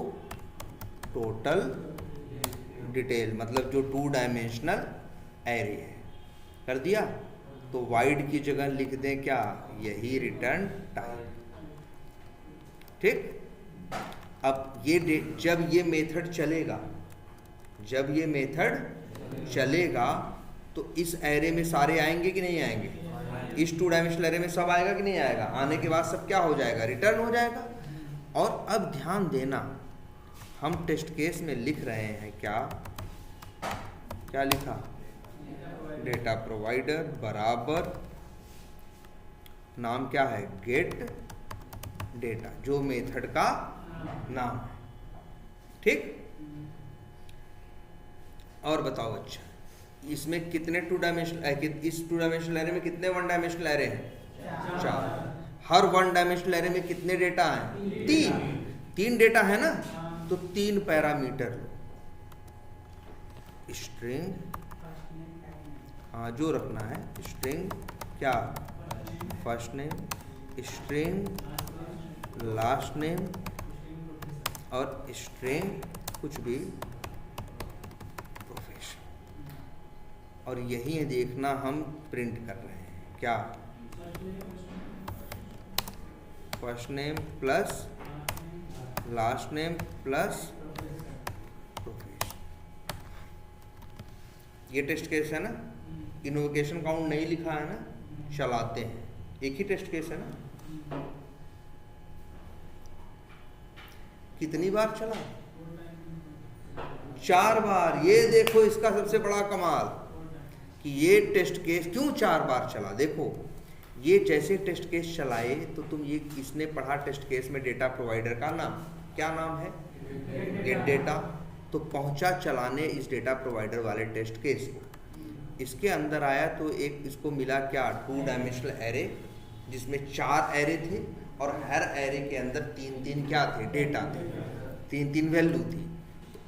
टोटल डिटेल, मतलब जो 2 डायमेंशनल एरे है। कर दिया तो वाइड की जगह लिख दें क्या, यही रिटर्न टाइप। ठीक, अब ये जब ये मेथड चलेगा, जब ये मेथड चलेगा तो इस एरे में सारे आएंगे कि नहीं आएंगे, इस 2 डायमेंशनल एरे में सब आएगा कि नहीं आएगा, आने के बाद सब क्या हो जाएगा, रिटर्न हो जाएगा। और अब ध्यान देना, हम टेस्ट केस में लिख रहे हैं क्या, क्या लिखा, डेटा प्रोवाइडर बराबर नाम क्या है, गेट डेटा, जो मेथड का नाम है। ठीक, और बताओ अच्छा इसमें कितने 2 डायमेंशनल, इस 2 डायमेंशनल एरे में कितने 1 डायमेंशनल एरे हैं, 4। हर 1 डायमेंशनल एरे में कितने डेटा हैं, 3 डेटा है ना, तो 3 पैरामीटर स्ट्रिंग, हाँ जो रखना है स्ट्रिंग क्या, first name, string last name और स्ट्रिंग कुछ भी प्रोफेशन। और यही है देखना हम प्रिंट कर रहे हैं क्या, first name plus last name plus profession. ये टेस्ट केस है ना, इनवोकेशन काउंट नहीं लिखा है ना, चलाते हैं, एक ही टेस्ट केस है ना। कितनी बार चला, 4 बार। ये देखो इसका सबसे बड़ा कमाल कि ये टेस्ट केस क्यों 4 बार चला। देखो ये जैसे टेस्ट केस चलाए तो तुम ये किसने पढ़ा टेस्ट केस में, डेटा प्रोवाइडर का नाम क्या नाम है, गेट डेटा। तो पहुंचा चलाने इस डेटा प्रोवाइडर वाले टेस्ट केस को, इसके अंदर आया तो एक इसको मिला क्या, 2 डायमेंशनल एरे जिसमें 4 एरे थे और हर एरे के अंदर 3 क्या थे, डेटा थे, 3 वैल्यू थी।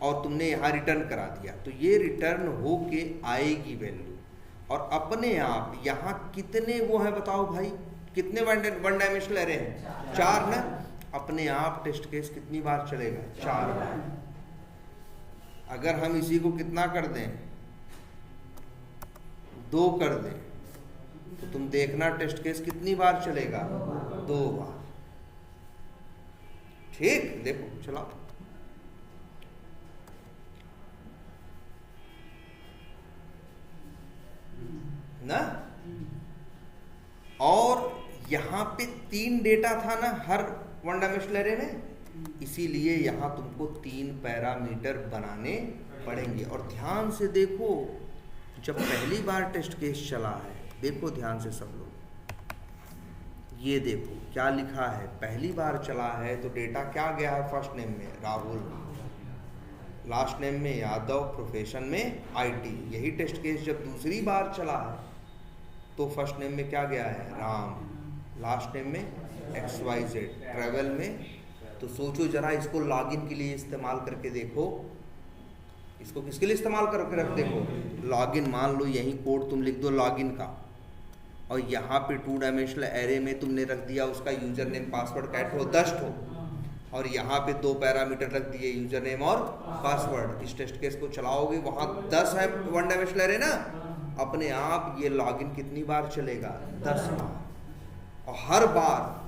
और तुमने यहाँ रिटर्न करा दिया तो ये रिटर्न हो के आएगी वैल्यू। और अपने आप यहाँ कितने वो है बताओ भाई, कितने 1 डायमेंशनल एरे हैं, 4 ना। अपने आप टेस्ट केस कितनी बार चलेगा, 4 बार। अगर हम इसी को कितना कर दें, 2 कर दें, तो तुम देखना टेस्ट केस कितनी बार चलेगा, 2 बार। ठीक, देखो चलाओ ना। और यहां पे 3 डेटा था ना हर 1 डायमेंशनल एरे में, इसीलिए यहां तुमको 3 पैरामीटर बनाने पड़ेंगे। और ध्यान से देखो, जब पहली बार टेस्ट केस चला है, देखो ध्यान से सब लोग, ये देखो क्या लिखा है, पहली बार चला है तो डेटा क्या गया है, फर्स्ट नेम में राहुल, लास्ट नेम में यादव, प्रोफेशन में IT। यही टेस्ट केस जब दूसरी बार चला है तो फर्स्ट नेम में क्या गया है, राम, लास्ट नेम में XYZ, ट्रैवल में। तो सोचो जरा, इसको लॉगिन के लिए इस्तेमाल करके देखो, इसको किसके लिए इस्तेमाल करके रख देखो, लॉगिन। मान लो यही कोड तुम लिख दो लॉगिन का, और यहाँ पे 2 डायमेंशनल एरे में तुमने रख दिया उसका यूजर नेम पासवर्ड कैट हो 10 हो, और यहाँ पे 2 पैरामीटर रख दिए यूजर नेम और पासवर्ड। इस टेस्ट केस को चलाओगे, वहाँ 10 है 1 डायमेंशनल एरे ना, अपने आप ये लॉगिन कितनी बार चलेगा, 10 बार। और हर बार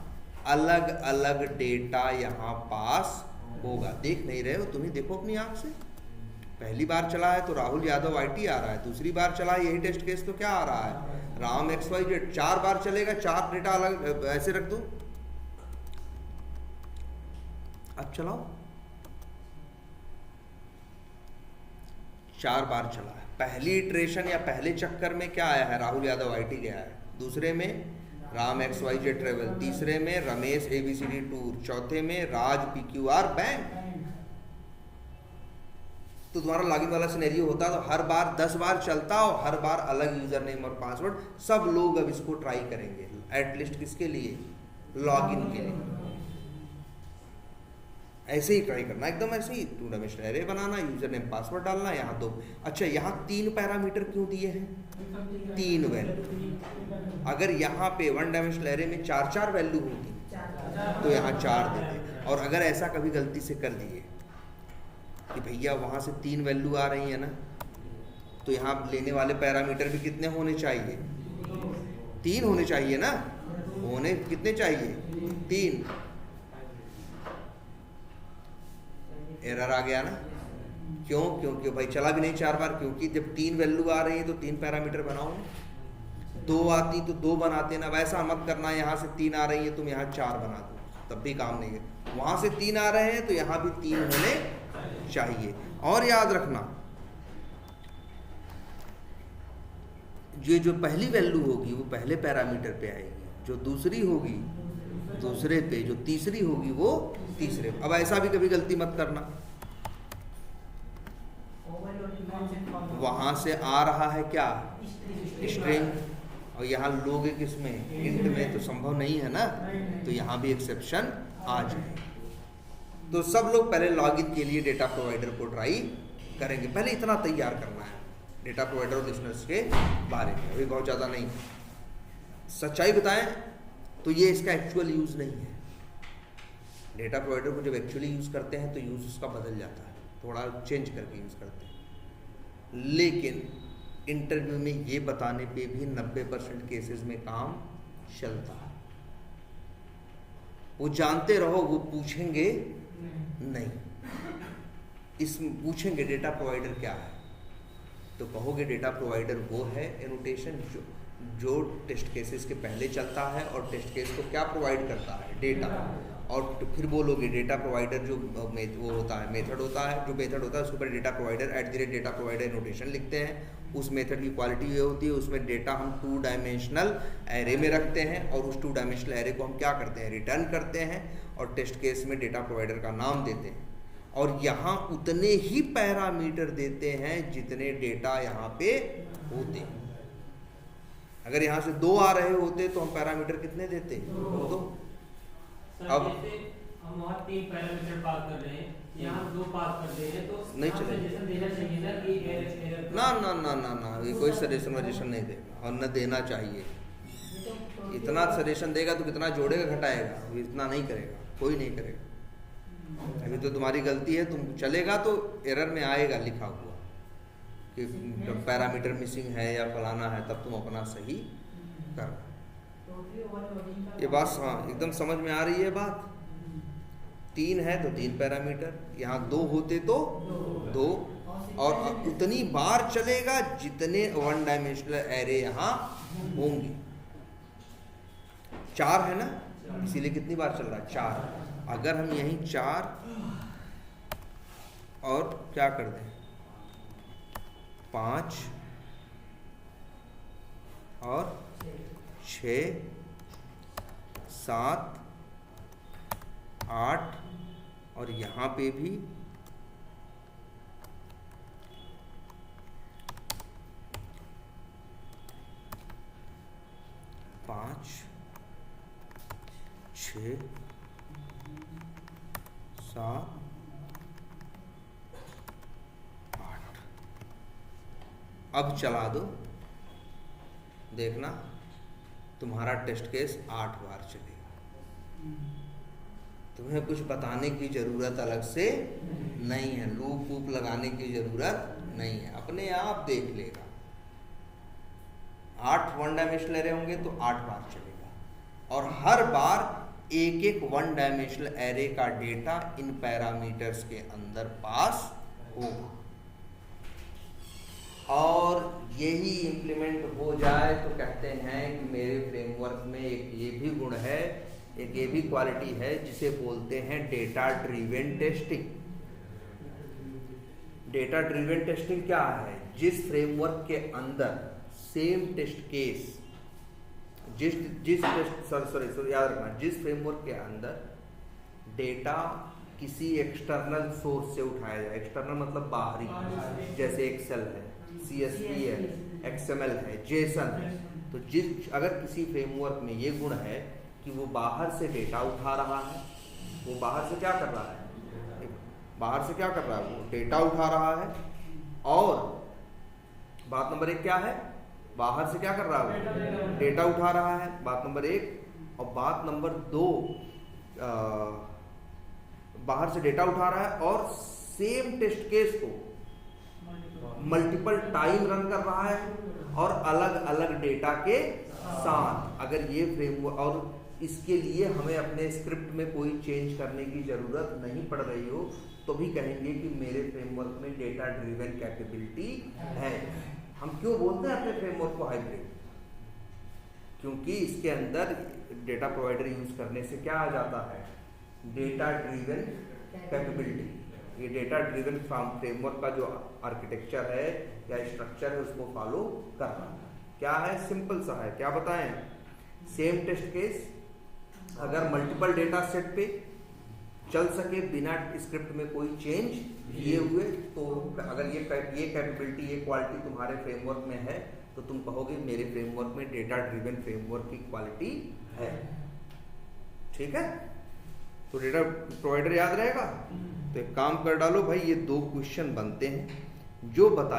अलग अलग डेटा यहाँ पास होगा। देख नहीं रहे हो तुम ही देखो अपनी आँख से, पहली बार चला है तो राहुल यादव IT आ रहा है, दूसरी बार चला है यही टेस्ट केस तो क्या आ रहा है, राम XYZ। 4 बार चलेगा, 4 डेटा अलग ऐसे रख दूं। अब चलाओ, 4 बार चला है। पहली इटरेशन या पहले चक्कर में क्या आया है, राहुल यादव IT गया है, दूसरे में राम XYZ ट्रेवल, तीसरे में रमेश ABCD टूर, चौथे में राज PQR बैंक। तो तुम्हारा लॉगिन वाला सिनेरियो होता तो हर बार 10 बार चलता और हर बार अलग यूजर नेम और पासवर्ड। सब लोग अब इसको ट्राई करेंगे, एटलीस्ट किसके लिए, लॉगिन के लिए। ऐसे ही ट्राई करना, एकदम ऐसे ही 2 डायमेंशनल एरे बनाना, यूजर नेम पासवर्ड डालना। यहाँ 2, अच्छा यहाँ 3 पैरामीटर क्यों दिए हैं, 3 वैल्यू। अगर यहाँ पे 1 डायमेंशनल एरे में 4 वैल्यू होती तो यहाँ 4 देते। और अगर ऐसा कभी गलती से कर दिए कि भैया वहाँ से 3 वैल्यू आ रही है ना, तो यहाँ लेने वाले पैरामीटर भी कितने होने चाहिए, 3 होने चाहिए ना, होने कितने चाहिए, 3। एरर आ गया ना, क्यों, क्योंकि भाई चला भी नहीं 4 बार, क्योंकि जब 3 वैल्यू आ रही है तो 3 पैरामीटर बनाओ, 2 आती तो 2 बनाते ना। वैसा मत करना, यहाँ से 3 आ रही है तुम यहाँ 4 बना दो, तब भी काम नहीं है। वहाँ से 3 आ रहे हैं तो यहाँ भी 3 होने चाहिए। और याद रखना, जो पहली वैल्यू होगी वो पहले पैरामीटर पे आएगी, जो दूसरी होगी दूसरे पे, जो तीसरी होगी वो तीसरे पे। अब ऐसा भी कभी गलती मत करना, वहां से आ रहा है क्या, स्ट्रिंग, और यहाँ लोगे किसमें, इंट में, तो संभव नहीं है ना, तो यहाँ भी एक्सेप्शन आ जाए। तो सब लोग पहले लॉगिन के लिए डेटा प्रोवाइडर को ट्राई करेंगे। पहले इतना तैयार करना है डेटा प्रोवाइडर और लिसनर्स के बारे में, अभी बहुत ज़्यादा नहीं। सच्चाई बताएं तो ये इसका एक्चुअल यूज़ नहीं है। डेटा प्रोवाइडर को जब एक्चुअली यूज़ करते हैं तो यूज़ उसका बदल जाता है, थोड़ा चेंज करके यूज़ करते हैं। लेकिन इंटरव्यू में ये बताने पे भी 90% केसेस में काम चलता है। वो जानते रहो, वो पूछेंगे नहीं, इस पूछेंगे डेटा प्रोवाइडर क्या है, तो कहोगे डेटा प्रोवाइडर वो है एनोटेशन जो टेस्ट केसेस के पहले चलता है और टेस्ट केस को क्या प्रोवाइड करता है, डेटा। और तो फिर बोलोगे डेटा प्रोवाइडर जो वो होता है, मेथड होता है, जो मेथड होता है उसके ऊपर data provider @data provider notation लिखते हैं। उस मेथड की क्वालिटी ये होती है, उसमें डेटा हम 2 डायमेंशनल एरे में रखते हैं और उस 2 डायमेंशनल एरे को हम क्या करते हैं, रिटर्न करते हैं और टेस्ट केस में डेटा प्रोवाइडर का नाम देते हैं। और यहाँ उतने ही पैरामीटर देते हैं जितने डेटा यहाँ पे होते हैं। अगर यहाँ से 2 आ रहे होते तो हम पैरामीटर कितने देते, 2। अब हम वहाँ 3 पैरामीटर पास कर रहे हैं, यहाँ 2 पास कर दे रहे हैं, तो नहीं चलेगा, सजेशन देना चाहिए ना कि एरर ना ना ना ना ना, ये कोई सजेशन वजेशन नहीं देगा और न देना चाहिए। इतना सजेशन देगा तो कितना जोड़ेगा घटाएगा, इतना नहीं करेगा, कोई नहीं करेगा। अभी तो तुम्हारी गलती है, तुम चलेगा तो एरर में आएगा लिखा हुआ कि पैरामीटर मिसिंग है या फलाना है, तब तुम अपना सही कर। ये बात हाँ एकदम समझ में आ रही है बात। 3 है तो 3 पैरामीटर, यहाँ 2 होते तो 2, और उतनी बार चलेगा जितने 1 डायमेंशनल एरे यहाँ होंगे। 4 है ना, इसीलिए कितनी बार चल रहा है, 4। अगर हम यहीं 4 और क्या कर दें, 5 और 6, 7, 8 और यहाँ पे भी 5, 6, 7, 8। अब चला दो, देखना तुम्हारा टेस्ट केस 8 बार चलेगा। तुम्हें कुछ बताने की ज़रूरत अलग से नहीं है, लूप वूप लगाने की ज़रूरत नहीं है, अपने आप देख लेगा। 8 1 डायमेंशनल एरे होंगे तो 8 बार चलेगा, और हर बार एक 1 डायमेंशनल एरे का डेटा इन पैरामीटर्स के अंदर पास होगा। एक ये भी क्वालिटी है जिसे बोलते हैं data driven testing. Data driven testing क्या है? जिस फ्रेमवर्क के अंदर सेम टेस्ट केस, याद रखना, जिस फ्रेमवर्क के अंदर डेटा किसी एक्सटर्नल सोर्स से उठाया जाए, एक्सटर्नल मतलब बाहरी, जैसे एक्सेल है, CSV है, XML है, JSON है, तो अगर किसी फ्रेमवर्क में ये गुण है कि वो बाहर से डेटा उठा रहा है, वो बाहर से क्या कर रहा है? बाहर से क्या कर रहा है? वो डेटा उठा रहा है। और बात नंबर 1 क्या है? बाहर से क्या कर रहा है? वो डेटा उठा रहा है, बात नंबर 1। और बात नंबर 2, बाहर से डेटा उठा रहा है और सेम टेस्ट केस को मल्टीपल टाइम रन कर रहा है और अलग अलग डेटा के साथ। अगर ये फ्रेमवर्क, और इसके लिए हमें अपने स्क्रिप्ट में कोई चेंज करने की जरूरत नहीं पड़ रही हो, तो भी कहेंगे कि मेरे फ्रेमवर्क में डेटा ड्रिवन कैपेबिलिटी है। हम क्यों बोलते हैं अपने फ्रेमवर्क को हाइब्रिड? क्योंकि इसके अंदर डेटा प्रोवाइडर यूज करने से क्या आ जाता है? Data driven capability. ये डेटा ड्रिवन फ्रेमवर्क का जो आर्किटेक्चर है या स्ट्रक्चर है उसको फॉलो करना। क्या है? सिंपल सा है। क्या बताएं? सेम टेस्ट केस अगर मल्टीपल डेटा सेट पे चल सके बिना स्क्रिप्ट में कोई चेंज किए हुए, तो अगर ये कैपेबिलिटी, ये क्वालिटी तुम्हारे फ्रेमवर्क में है, तो तुम कहोगे मेरे फ्रेमवर्क में डेटा ड्रिवन फ्रेमवर्क की क्वालिटी है। ठीक है? तो डेटा प्रोवाइडर याद रहेगा। तो एक काम कर डालो भाई, ये 2 क्वेश्चन बनते हैं जो बताया